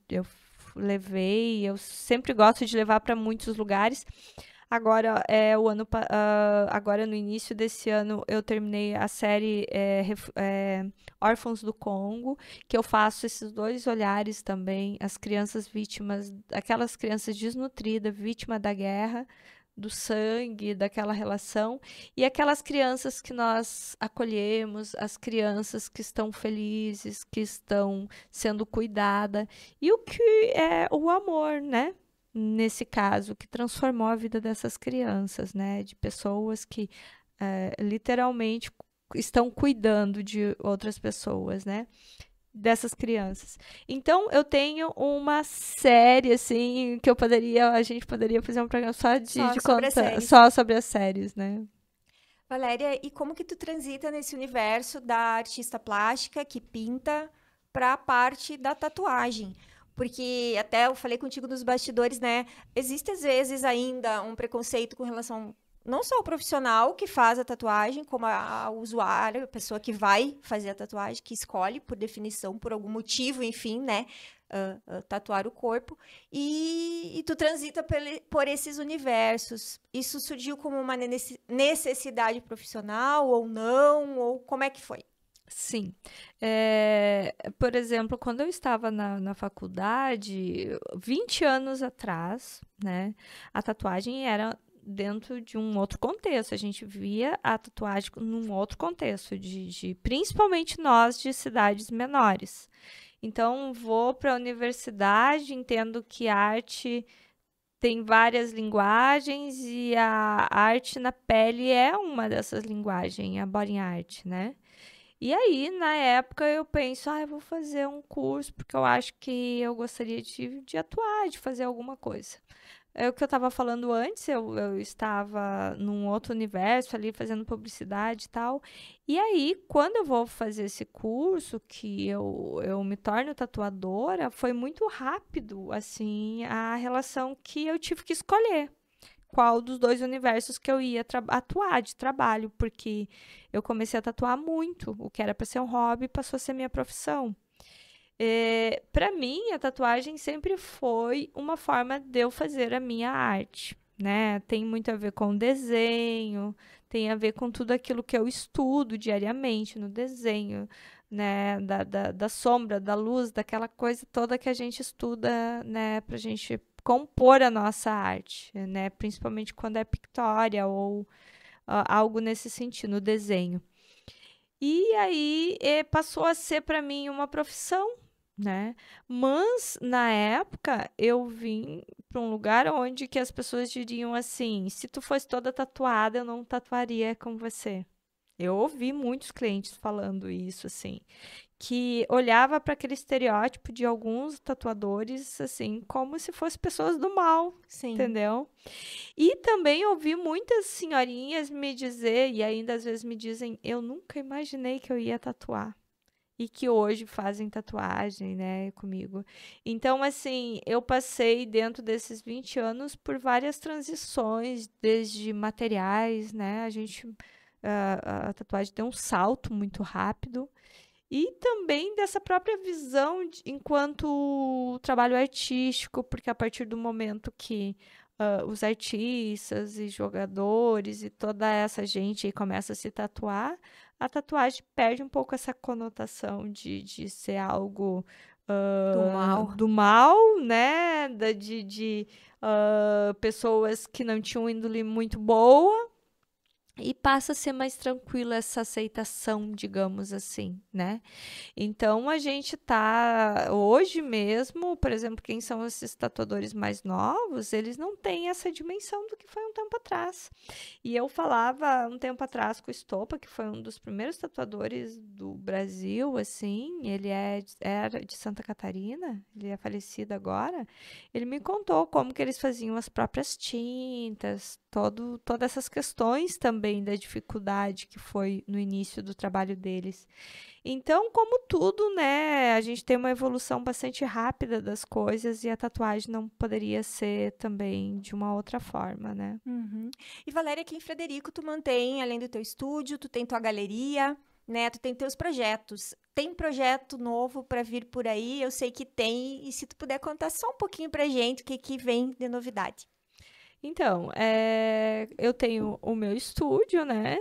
S2: Levei, eu sempre gosto de levar para muitos lugares. Agora, agora no início desse ano, eu terminei a série Órfãos do Congo, que eu faço esses dois olhares também, as crianças vítimas, aquelas crianças desnutridas, vítimas da guerra, do sangue, daquela relação, e aquelas crianças que nós acolhemos, as crianças que estão felizes, que estão sendo cuidadas, e o que é o amor, né? Nesse caso, que transformou a vida dessas crianças, né? De pessoas que literalmente estão cuidando de outras pessoas, né? Dessas crianças. Então, eu tenho uma série, assim, que a gente poderia fazer um programa só
S1: Só
S2: de
S1: sobre as
S2: contar,
S1: séries.
S2: só sobre as séries, né?
S1: Valéria, e como que tu transita nesse universo da artista plástica que pinta para a parte da tatuagem? Porque até eu falei contigo nos bastidores, né? Existe às vezes ainda um preconceito com relação não só ao profissional que faz a tatuagem, como ao usuário, a pessoa que vai fazer a tatuagem, que escolhe por definição, por algum motivo, enfim, né? Tatuar o corpo. E tu transita por esses universos. Isso surgiu como uma necessidade profissional ou não? Ou como é que foi?
S2: Sim. Por exemplo, quando eu estava na faculdade, 20 anos atrás, né, a tatuagem era dentro de um outro contexto. A gente via a tatuagem num outro contexto, principalmente nós de cidades menores. Então, vou para a universidade, entendo que a arte tem várias linguagens e a arte na pele é uma dessas linguagens, a body art, né? E aí, na época, eu penso, eu vou fazer um curso, porque eu acho que eu gostaria de atuar, de fazer alguma coisa. É o que eu estava falando antes, eu estava num outro universo ali, fazendo publicidade e tal. E aí, quando eu vou fazer esse curso, que eu me torno tatuadora, foi muito rápido, assim, a relação que eu tive que escolher qual dos dois universos que eu ia atuar de trabalho, porque eu comecei a tatuar muito, o que era para ser um hobby passou a ser minha profissão. Para mim, a tatuagem sempre foi uma forma de eu fazer a minha arte, né? Tem muito a ver com desenho, tem a ver com tudo aquilo que eu estudo diariamente no desenho, né, da sombra, da luz, daquela coisa toda que a gente estuda, né, para a gente compor a nossa arte, né, principalmente quando é pictória ou algo nesse sentido, no desenho. E aí passou a ser para mim uma profissão, né? Mas na época eu vim para um lugar onde que as pessoas diriam assim: se tu fosse toda tatuada, eu não tatuaria com você. Eu ouvi muitos clientes falando isso, assim, que olhava para aquele estereótipo de alguns tatuadores, assim, como se fossem pessoas do mal,
S1: Sim.
S2: entendeu? E também ouvi muitas senhorinhas me dizer, e ainda às vezes me dizem, eu nunca imaginei que eu ia tatuar. E que hoje fazem tatuagem, né, comigo. Então, assim, eu passei dentro desses 20 anos por várias transições, desde materiais, né, a tatuagem deu um salto muito rápido, e também dessa própria visão enquanto trabalho artístico, porque a partir do momento que os artistas e jogadores e toda essa gente aí começa a se tatuar, a tatuagem perde um pouco essa conotação de ser algo
S1: Do mal.
S2: do mal, né? De pessoas que não tinham índole muito boa e passa a ser mais tranquila essa aceitação, digamos assim, né? Então a gente tá hoje mesmo, por exemplo, quem são esses tatuadores mais novos, eles não têm essa dimensão do que foi um tempo atrás. E eu falava um tempo atrás com o Estopa, que foi um dos primeiros tatuadores do Brasil, assim, era de Santa Catarina, ele é falecido agora. Ele me contou como que eles faziam as próprias tintas, todas essas questões também da dificuldade que foi no início do trabalho deles. Então, como tudo, né, a gente tem uma evolução bastante rápida das coisas e a tatuagem não poderia ser também de uma outra forma, né?
S1: Uhum. E Valéria, aqui em Frederico, tu mantém, além do teu estúdio, tu tem tua galeria, né? Tu tem teus projetos. Tem projeto novo para vir por aí? Eu sei que tem. E se tu puder contar só um pouquinho pra gente o que que vem de novidade.
S2: Então, eu tenho o meu estúdio, né?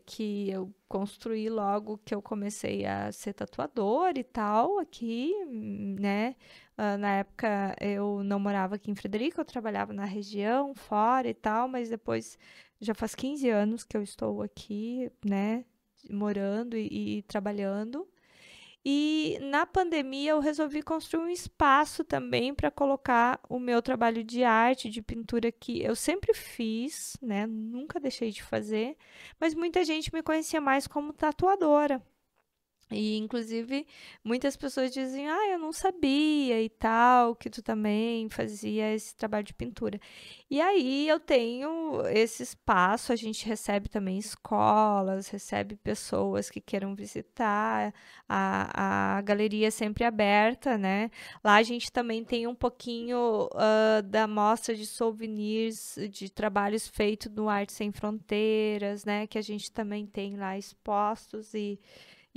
S2: Que eu construí logo que eu comecei a ser tatuadora e tal, aqui, né? Na época eu não morava aqui em Frederico, eu trabalhava na região, fora e tal, mas depois já faz 15 anos que eu estou aqui, né? Morando e trabalhando. E na pandemia eu resolvi construir um espaço também para colocar o meu trabalho de arte, de pintura que eu sempre fiz, né? Nunca deixei de fazer, mas muita gente me conhecia mais como tatuadora. E, inclusive, muitas pessoas dizem, ah, eu não sabia e tal, que tu também fazia esse trabalho de pintura. E aí eu tenho esse espaço, a gente recebe também escolas, recebe pessoas que queiram visitar, a galeria é sempre aberta, né? Lá a gente também tem um pouquinho da mostra de souvenirs, de trabalhos feitos no Arte Sem Fronteiras, né? Que a gente também tem lá expostos e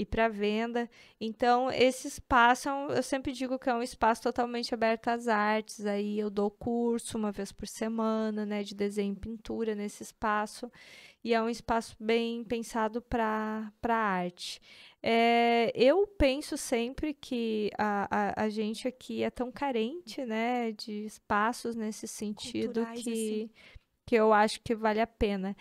S2: para venda. Então, esse espaço, eu sempre digo que é um espaço totalmente aberto às artes. Aí eu dou curso uma vez por semana, né, de desenho e pintura nesse espaço. E é um espaço bem pensado para arte. Eu penso sempre que a gente aqui é tão carente, né, de espaços nesse sentido
S1: Culturais, assim.
S2: que eu acho que vale a pena.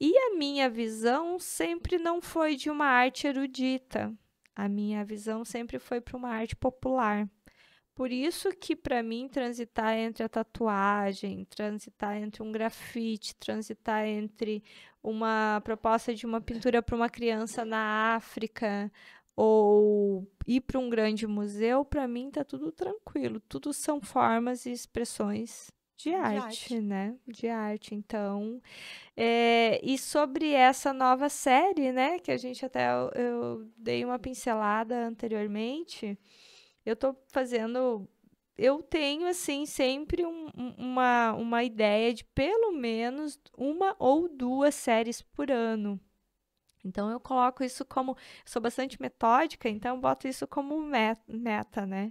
S2: E a minha visão sempre não foi de uma arte erudita. A minha visão sempre foi para uma arte popular. Por isso que para mim transitar entre a tatuagem, transitar entre um grafite, transitar entre uma proposta de uma pintura para uma criança na África ou ir para um grande museu, para mim tá tudo tranquilo. Tudo são formas e expressões de
S1: De
S2: arte,
S1: arte.
S2: né? De arte. Então, e sobre essa nova série, né? Que a gente até eu dei uma pincelada anteriormente. Eu tô fazendo. Eu tenho, assim, sempre uma ideia de pelo menos uma ou duas séries por ano. Então, eu coloco isso como. Sou bastante metódica, então eu boto isso como meta, né?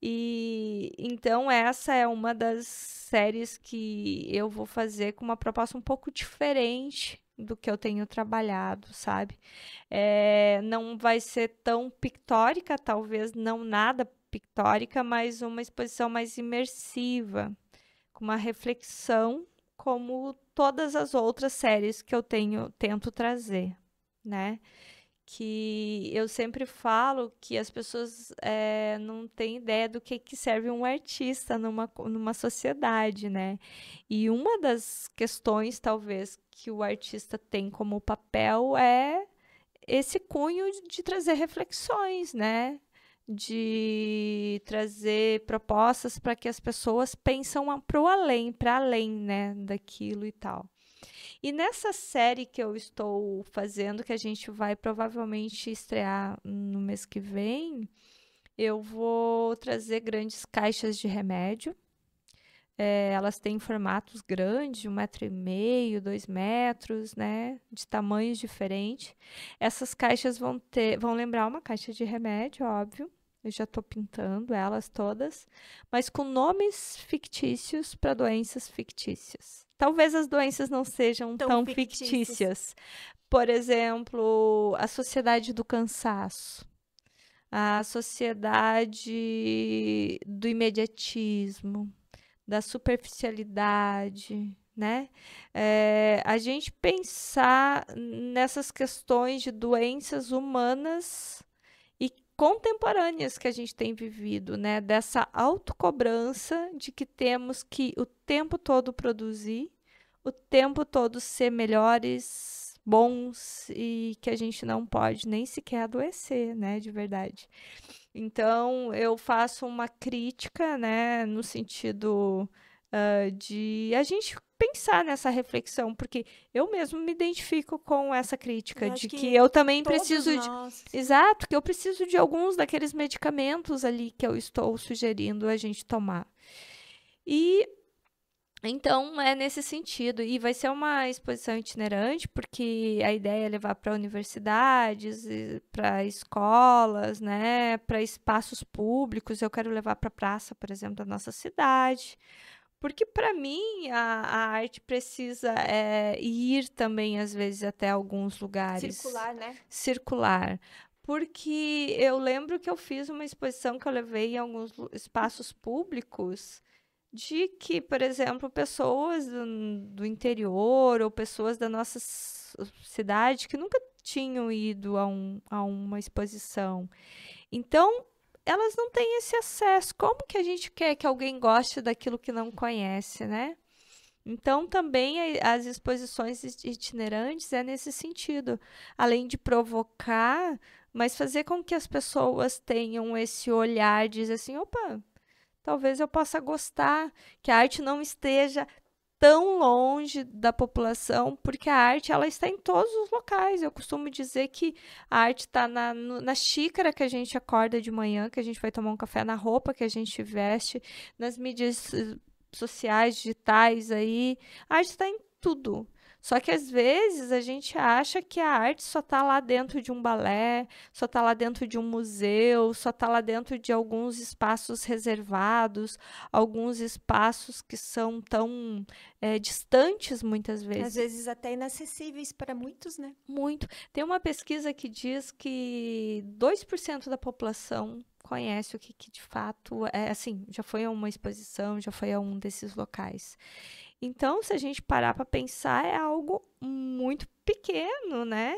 S2: E então essa é uma das séries que eu vou fazer com uma proposta um pouco diferente do que eu tenho trabalhado, sabe? Não vai ser tão pictórica, talvez não nada pictórica, mas uma exposição mais imersiva, com uma reflexão, como todas as outras séries que eu tento trazer, né? Que eu sempre falo que as pessoas não têm ideia do que serve um artista numa sociedade, né? E uma das questões, talvez, que o artista tem como papel é esse cunho de trazer reflexões, né? De trazer propostas para que as pessoas pensam para além, né, daquilo e tal. E nessa série que eu estou fazendo, que a gente vai provavelmente estrear no mês que vem, eu vou trazer grandes caixas de remédio. Elas têm formatos grandes, 1,5 m, 2 metros, né? De tamanhos diferentes. Essas caixas vão lembrar uma caixa de remédio, óbvio. Eu já estou pintando elas todas, mas com nomes fictícios para doenças fictícias. Talvez as doenças não sejam tão fictícias. Por exemplo, a sociedade do cansaço, a sociedade do imediatismo, da superficialidade, né? A gente pensar nessas questões de doenças humanas e contemporâneas que a gente tem vivido, né? Dessa autocobrança de que temos que o tempo todo produzir, o tempo todo ser melhores, bons e que a gente não pode nem sequer adoecer, né? De verdade. Então, eu faço uma crítica, né? No sentido de a gente pensar nessa reflexão, porque eu mesmo me identifico com essa crítica de que eu também preciso de... Exato, que eu preciso de alguns daqueles medicamentos ali que eu estou sugerindo a gente tomar. E então é nesse sentido, e vai ser uma exposição itinerante, porque a ideia é levar para universidades, para escolas, né, para espaços públicos. Eu quero levar para a praça, por exemplo, da nossa cidade. Porque, para mim, a arte precisa ir também, às vezes, até alguns lugares.
S1: Circular, né?
S2: Circular. Porque eu lembro que eu fiz uma exposição que eu levei em alguns espaços públicos de que, por exemplo, pessoas do interior ou pessoas da nossa cidade que nunca tinham ido a uma exposição. Então, elas não têm esse acesso. Como que a gente quer que alguém goste daquilo que não conhece, né? Então, também as exposições itinerantes é nesse sentido. Além de provocar, mas fazer com que as pessoas tenham esse olhar, dizer assim, opa, talvez eu possa gostar, que a arte não esteja tão longe da população, porque a arte ela está em todos os locais. Eu costumo dizer que a arte está na xícara que a gente acorda de manhã, que a gente vai tomar um café, na roupa que a gente veste, nas mídias sociais, digitais aí. A arte está em tudo. Só que às vezes a gente acha que a arte só está lá dentro de um balé, só está lá dentro de um museu, só está lá dentro de alguns espaços reservados, alguns espaços que são tão distantes muitas vezes.
S1: Às vezes até inacessíveis para muitos, né?
S2: Muito. Tem uma pesquisa que diz que 2% da população conhece o que de fato é, assim, já foi a uma exposição, já foi a um desses locais. Então, se a gente parar para pensar, é algo muito pequeno, né?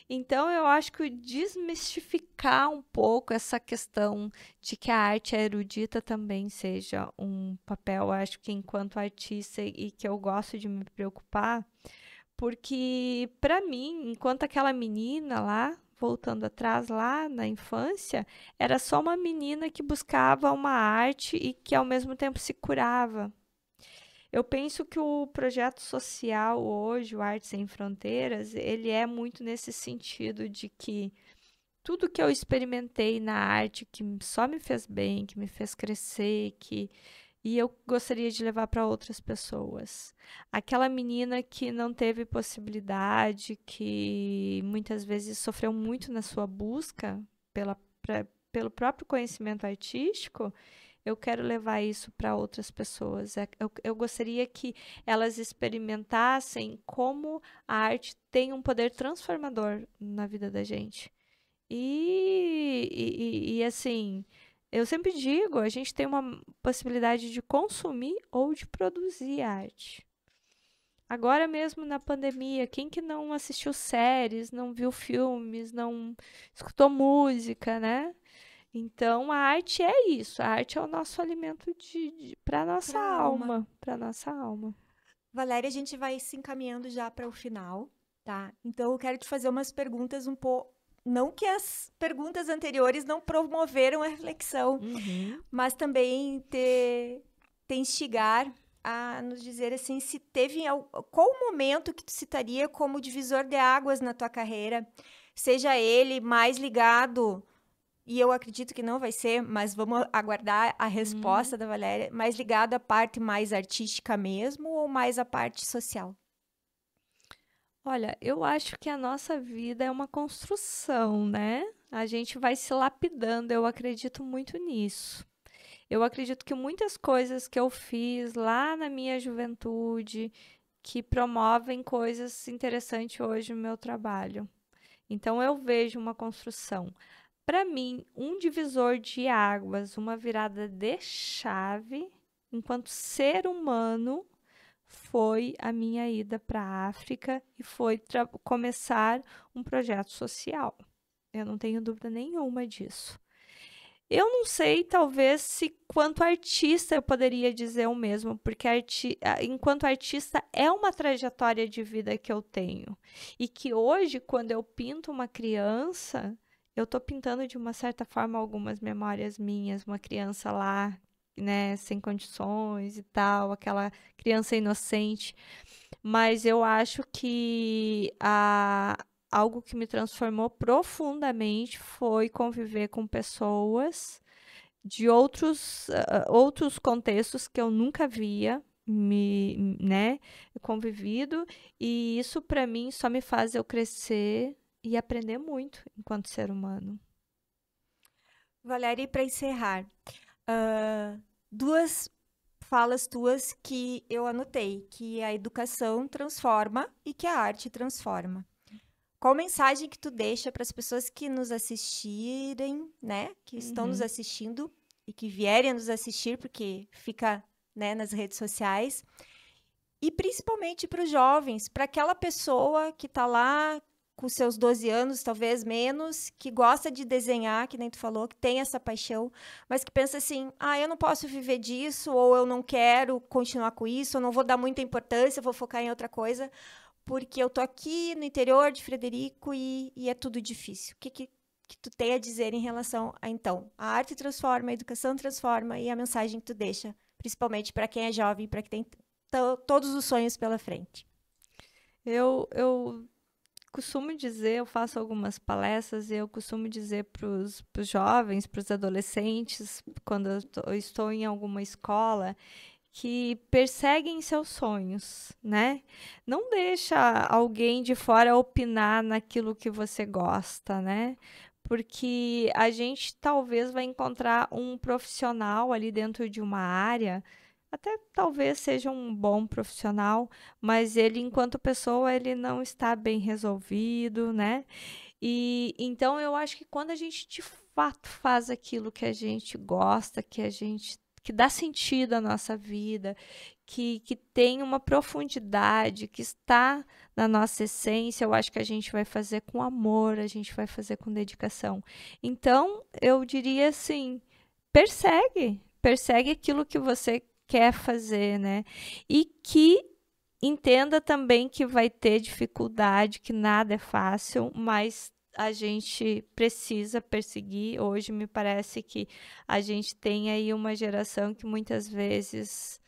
S2: Então, eu acho que desmistificar um pouco essa questão de que a arte erudita também seja um papel, eu acho que enquanto artista e que eu gosto de me preocupar, porque para mim, enquanto aquela menina lá, voltando atrás lá na infância, era só uma menina que buscava uma arte e que ao mesmo tempo se curava. Eu penso que o projeto social hoje, o Arte Sem Fronteiras, ele é muito nesse sentido de que tudo que eu experimentei na arte que só me fez bem, que me fez crescer, e eu gostaria de levar para outras pessoas. Aquela menina que não teve possibilidade, que muitas vezes sofreu muito na sua busca pelo próprio conhecimento artístico, eu quero levar isso para outras pessoas. Eu gostaria que elas experimentassem como a arte tem um poder transformador na vida da gente. Assim, eu sempre digo, a gente tem uma possibilidade de consumir ou de produzir arte. Agora mesmo na pandemia, quem que não assistiu séries, não viu filmes, não escutou música, né? Então a arte é isso, a arte é o nosso alimento para nossa
S1: Pra alma.
S2: alma, para nossa alma.
S1: Valéria, a gente vai se encaminhando já para o final, tá? Então eu quero te fazer umas perguntas um pouco. Não que as perguntas anteriores não promoveram a reflexão,
S2: Uhum.
S1: mas também te instigar a nos dizer assim, se teve qual o momento que tu citaria como divisor de águas na tua carreira, seja ele mais ligado, e eu acredito que não vai ser, mas vamos aguardar a resposta da Valéria, mais ligado à parte mais artística mesmo ou mais à parte social?
S2: Olha, eu acho que a nossa vida é uma construção, né? A gente vai se lapidando, eu acredito muito nisso. Eu acredito que muitas coisas que eu fiz lá na minha juventude, que promovem coisas interessantes hoje no meu trabalho. Então eu vejo uma construção. Para mim, um divisor de águas, uma virada de chave, enquanto ser humano, foi a minha ida para a África e foi começar um projeto social. Eu não tenho dúvida nenhuma disso. Eu não sei, talvez, se quanto artista eu poderia dizer o mesmo, porque enquanto artista é uma trajetória de vida que eu tenho. E que hoje, quando eu pinto uma criança, eu estou pintando de uma certa forma algumas memórias minhas, uma criança lá, né, sem condições e tal, aquela criança inocente. Mas eu acho que algo que me transformou profundamente foi conviver com pessoas de outros contextos que eu nunca via, né, convivido, e isso para mim só me faz eu crescer e aprender muito enquanto ser humano.
S1: Valéria, e para encerrar, duas falas tuas que eu anotei, que a educação transforma e que a arte transforma. Qual mensagem que tu deixa para as pessoas que nos assistirem, né? Que estão nos
S2: Uhum.
S1: assistindo e que vierem a nos assistir, porque fica, né, nas redes sociais. E principalmente para os jovens, para aquela pessoa que está lá com seus 12 anos, talvez menos, que gosta de desenhar, que nem tu falou, que tem essa paixão, mas que pensa assim: ah, eu não posso viver disso, ou eu não quero continuar com isso, eu não vou dar muita importância, eu vou focar em outra coisa, porque eu tô aqui no interior de Frederico e é tudo difícil. O que tu tem a dizer em relação a, então, a arte transforma, a educação transforma e a mensagem que tu deixa, principalmente para quem é jovem, para quem tem todos os sonhos pela frente?
S2: Eu costumo dizer, eu faço algumas palestras e eu costumo dizer para os jovens, para os adolescentes, quando eu estou em alguma escola, que perseguem seus sonhos, né? Não deixa alguém de fora opinar naquilo que você gosta, né? Porque a gente talvez vai encontrar um profissional ali dentro de uma área, até talvez seja um bom profissional, mas ele, enquanto pessoa, ele não está bem resolvido, né? E então eu acho que quando a gente de fato faz aquilo que a gente gosta, que dá sentido à nossa vida, que tem uma profundidade, que está na nossa essência, eu acho que a gente vai fazer com amor, a gente vai fazer com dedicação. Então, eu diria assim, persegue aquilo que você quer fazer, né? E que entenda também que vai ter dificuldade, que nada é fácil, mas a gente precisa perseguir. Hoje me parece que a gente tem aí uma geração que muitas vezes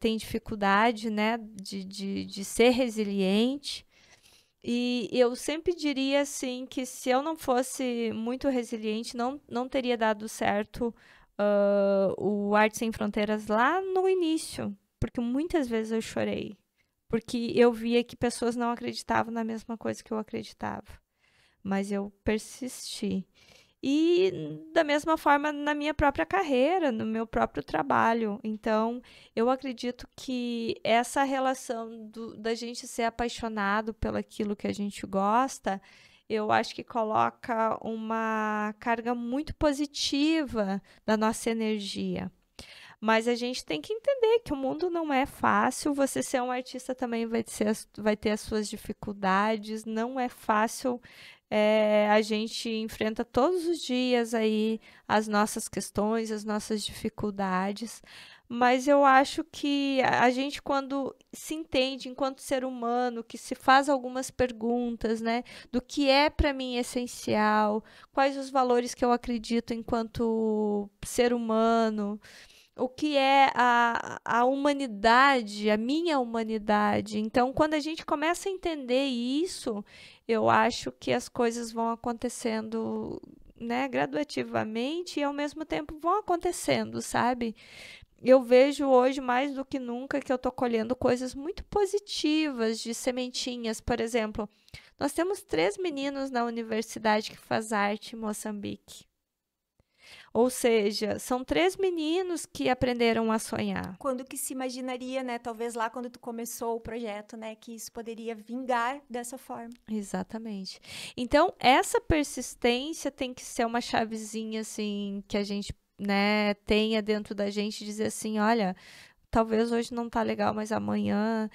S2: tem dificuldade, né, de ser resiliente. E eu sempre diria assim que se eu não fosse muito resiliente, não teria dado certo o Arte Sem Fronteiras lá no início, porque muitas vezes eu chorei, porque eu via que pessoas não acreditavam na mesma coisa que eu acreditava, mas eu persisti. E da mesma forma na minha própria carreira, no meu próprio trabalho. Então, eu acredito que essa relação da gente ser apaixonado pelaquilo que a gente gosta, eu acho que coloca uma carga muito positiva da nossa energia. Mas a gente tem que entender que o mundo não é fácil. Você ser um artista também vai ter as suas dificuldades. Não é fácil. A gente enfrenta todos os dias aí as nossas questões, as nossas dificuldades. Mas eu acho que a gente, quando se entende enquanto ser humano, que se faz algumas perguntas, né, do que é para mim essencial, quais os valores que eu acredito enquanto ser humano, o que é a humanidade, a minha humanidade. Então, quando a gente começa a entender isso, eu acho que as coisas vão acontecendo, né, gradativamente e ao mesmo tempo vão acontecendo, sabe? Eu vejo hoje mais do que nunca que eu estou colhendo coisas muito positivas de sementinhas. Por exemplo, nós temos 3 meninos na universidade que faz arte em Moçambique. Ou seja, são 3 meninos que aprenderam a sonhar.
S1: Quando que se imaginaria, né? Talvez lá quando tu começou o projeto, né? Que isso poderia vingar dessa forma.
S2: Exatamente. Então, essa persistência tem que ser uma chavezinha, assim, que a gente, né, tenha dentro da gente, dizer assim, olha, talvez hoje não tá legal, mas amanhã.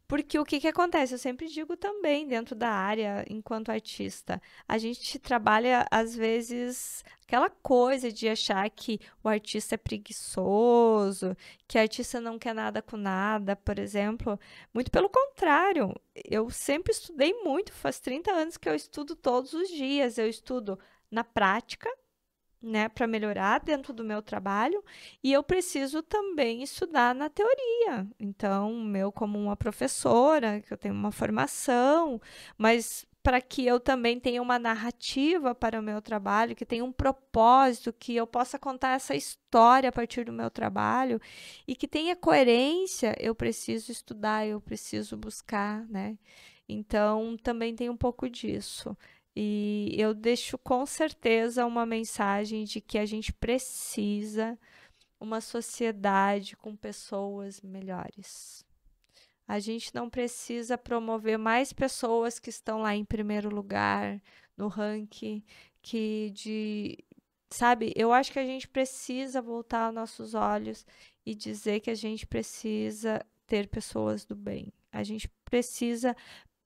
S2: Porque o que que acontece? Eu sempre digo também, dentro da área, enquanto artista, a gente trabalha, às vezes, aquela coisa de achar que o artista é preguiçoso, que o artista não quer nada com nada, por exemplo. Muito pelo contrário, eu sempre estudei muito, faz 30 anos que eu estudo todos os dias. Eu estudo na prática, né, para melhorar dentro do meu trabalho, e eu preciso também estudar na teoria. Então, eu como uma professora, que eu tenho uma formação, mas para que eu também tenha uma narrativa para o meu trabalho, que tenha um propósito, que eu possa contar essa história a partir do meu trabalho e que tenha coerência, eu preciso estudar, eu preciso buscar, né? Então, também tem um pouco disso. E eu deixo com certeza uma mensagem de que a gente precisa uma sociedade com pessoas melhores. A gente não precisa promover mais pessoas que estão lá em primeiro lugar no ranking sabe? Eu acho que a gente precisa voltar nossos olhos e dizer que a gente precisa ter pessoas do bem. A gente precisa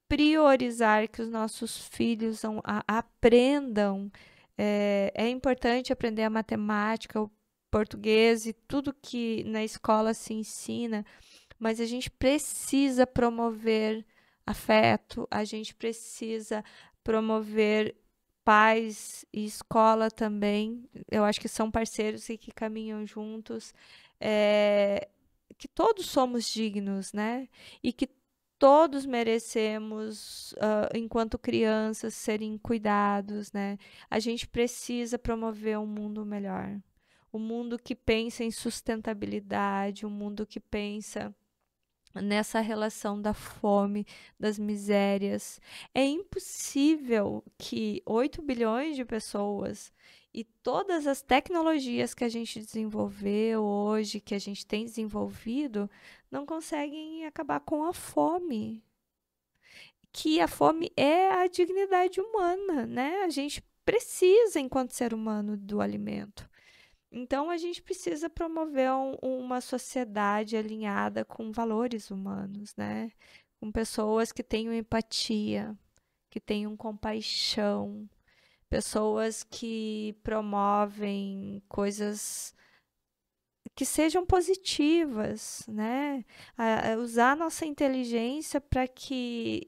S2: priorizar que os nossos filhos aprendam. É importante aprender a matemática, o português e tudo que na escola se ensina, mas a gente precisa promover afeto, a gente precisa promover paz e escola também. Eu acho que são parceiros e que caminham juntos. É, que todos somos dignos, né? E que todos merecemos, enquanto crianças, serem cuidados, né? A gente precisa promover um mundo melhor. Um mundo que pensa em sustentabilidade, um mundo que pensa nessa relação da fome, das misérias. É impossível que 8 bilhões de pessoas e todas as tecnologias que a gente desenvolveu hoje, que a gente tem desenvolvido, não conseguem acabar com a fome. Que a fome é a dignidade humana, né? A gente precisa, enquanto ser humano, do alimento. Então, a gente precisa promover uma sociedade alinhada com valores humanos, né? Com pessoas que tenham empatia, que tenham compaixão, pessoas que promovem coisas que sejam positivas, né? Usar nossa inteligência para que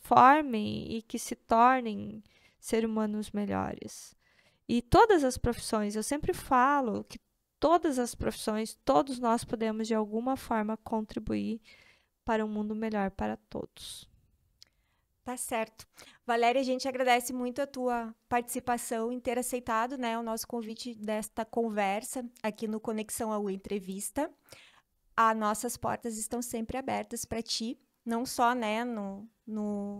S2: formem e que se tornem seres humanos melhores. E todas as profissões, eu sempre falo que todas as profissões, todos nós podemos de alguma forma contribuir para um mundo melhor para todos.
S1: Tá certo. Valéria, a gente agradece muito a tua participação em ter aceitado, né, o nosso convite desta conversa aqui no Conexão ao Entrevista. As nossas portas estão sempre abertas para ti, não só, né,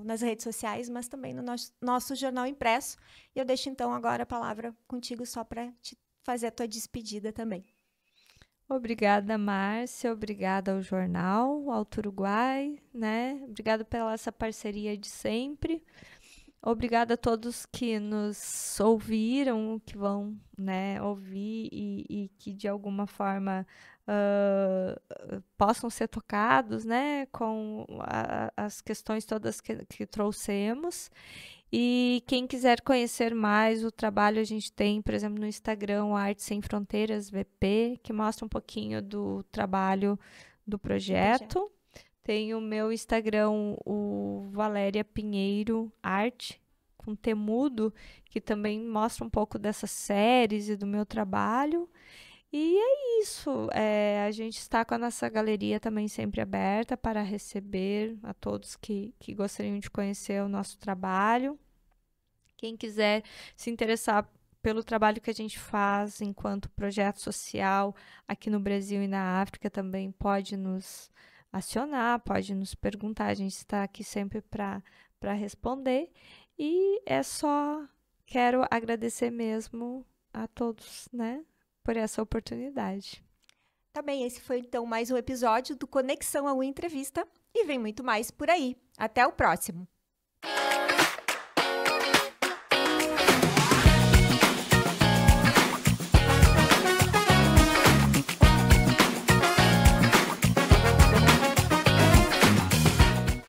S1: nas redes sociais, mas também no nosso jornal impresso. E eu deixo, então, agora a palavra contigo só para te fazer a tua despedida também.
S2: Obrigada, Márcia. Obrigada ao jornal, ao Uruguai, né? Obrigada pela essa parceria de sempre. Obrigada a todos que nos ouviram, que vão, né, ouvir e que de alguma forma possam ser tocados, né, com as questões todas que trouxemos. E quem quiser conhecer mais o trabalho, a gente tem, por exemplo, no Instagram, Arte Sem Fronteiras VP, que mostra um pouquinho do trabalho do projeto. Tem o meu Instagram, o Valéria Pinheiro Arte, com temudo, que também mostra um pouco dessas séries e do meu trabalho. E é isso. A gente está com a nossa galeria também sempre aberta para receber a todos que gostariam de conhecer o nosso trabalho. Quem quiser se interessar pelo trabalho que a gente faz enquanto projeto social aqui no Brasil e na África também pode nos acionar, pode nos perguntar, a gente está aqui sempre para responder. E quero agradecer mesmo a todos, né, por essa oportunidade.
S1: Tá bem, esse foi então mais um episódio do Conexão à U Entrevista e vem muito mais por aí. Até o próximo!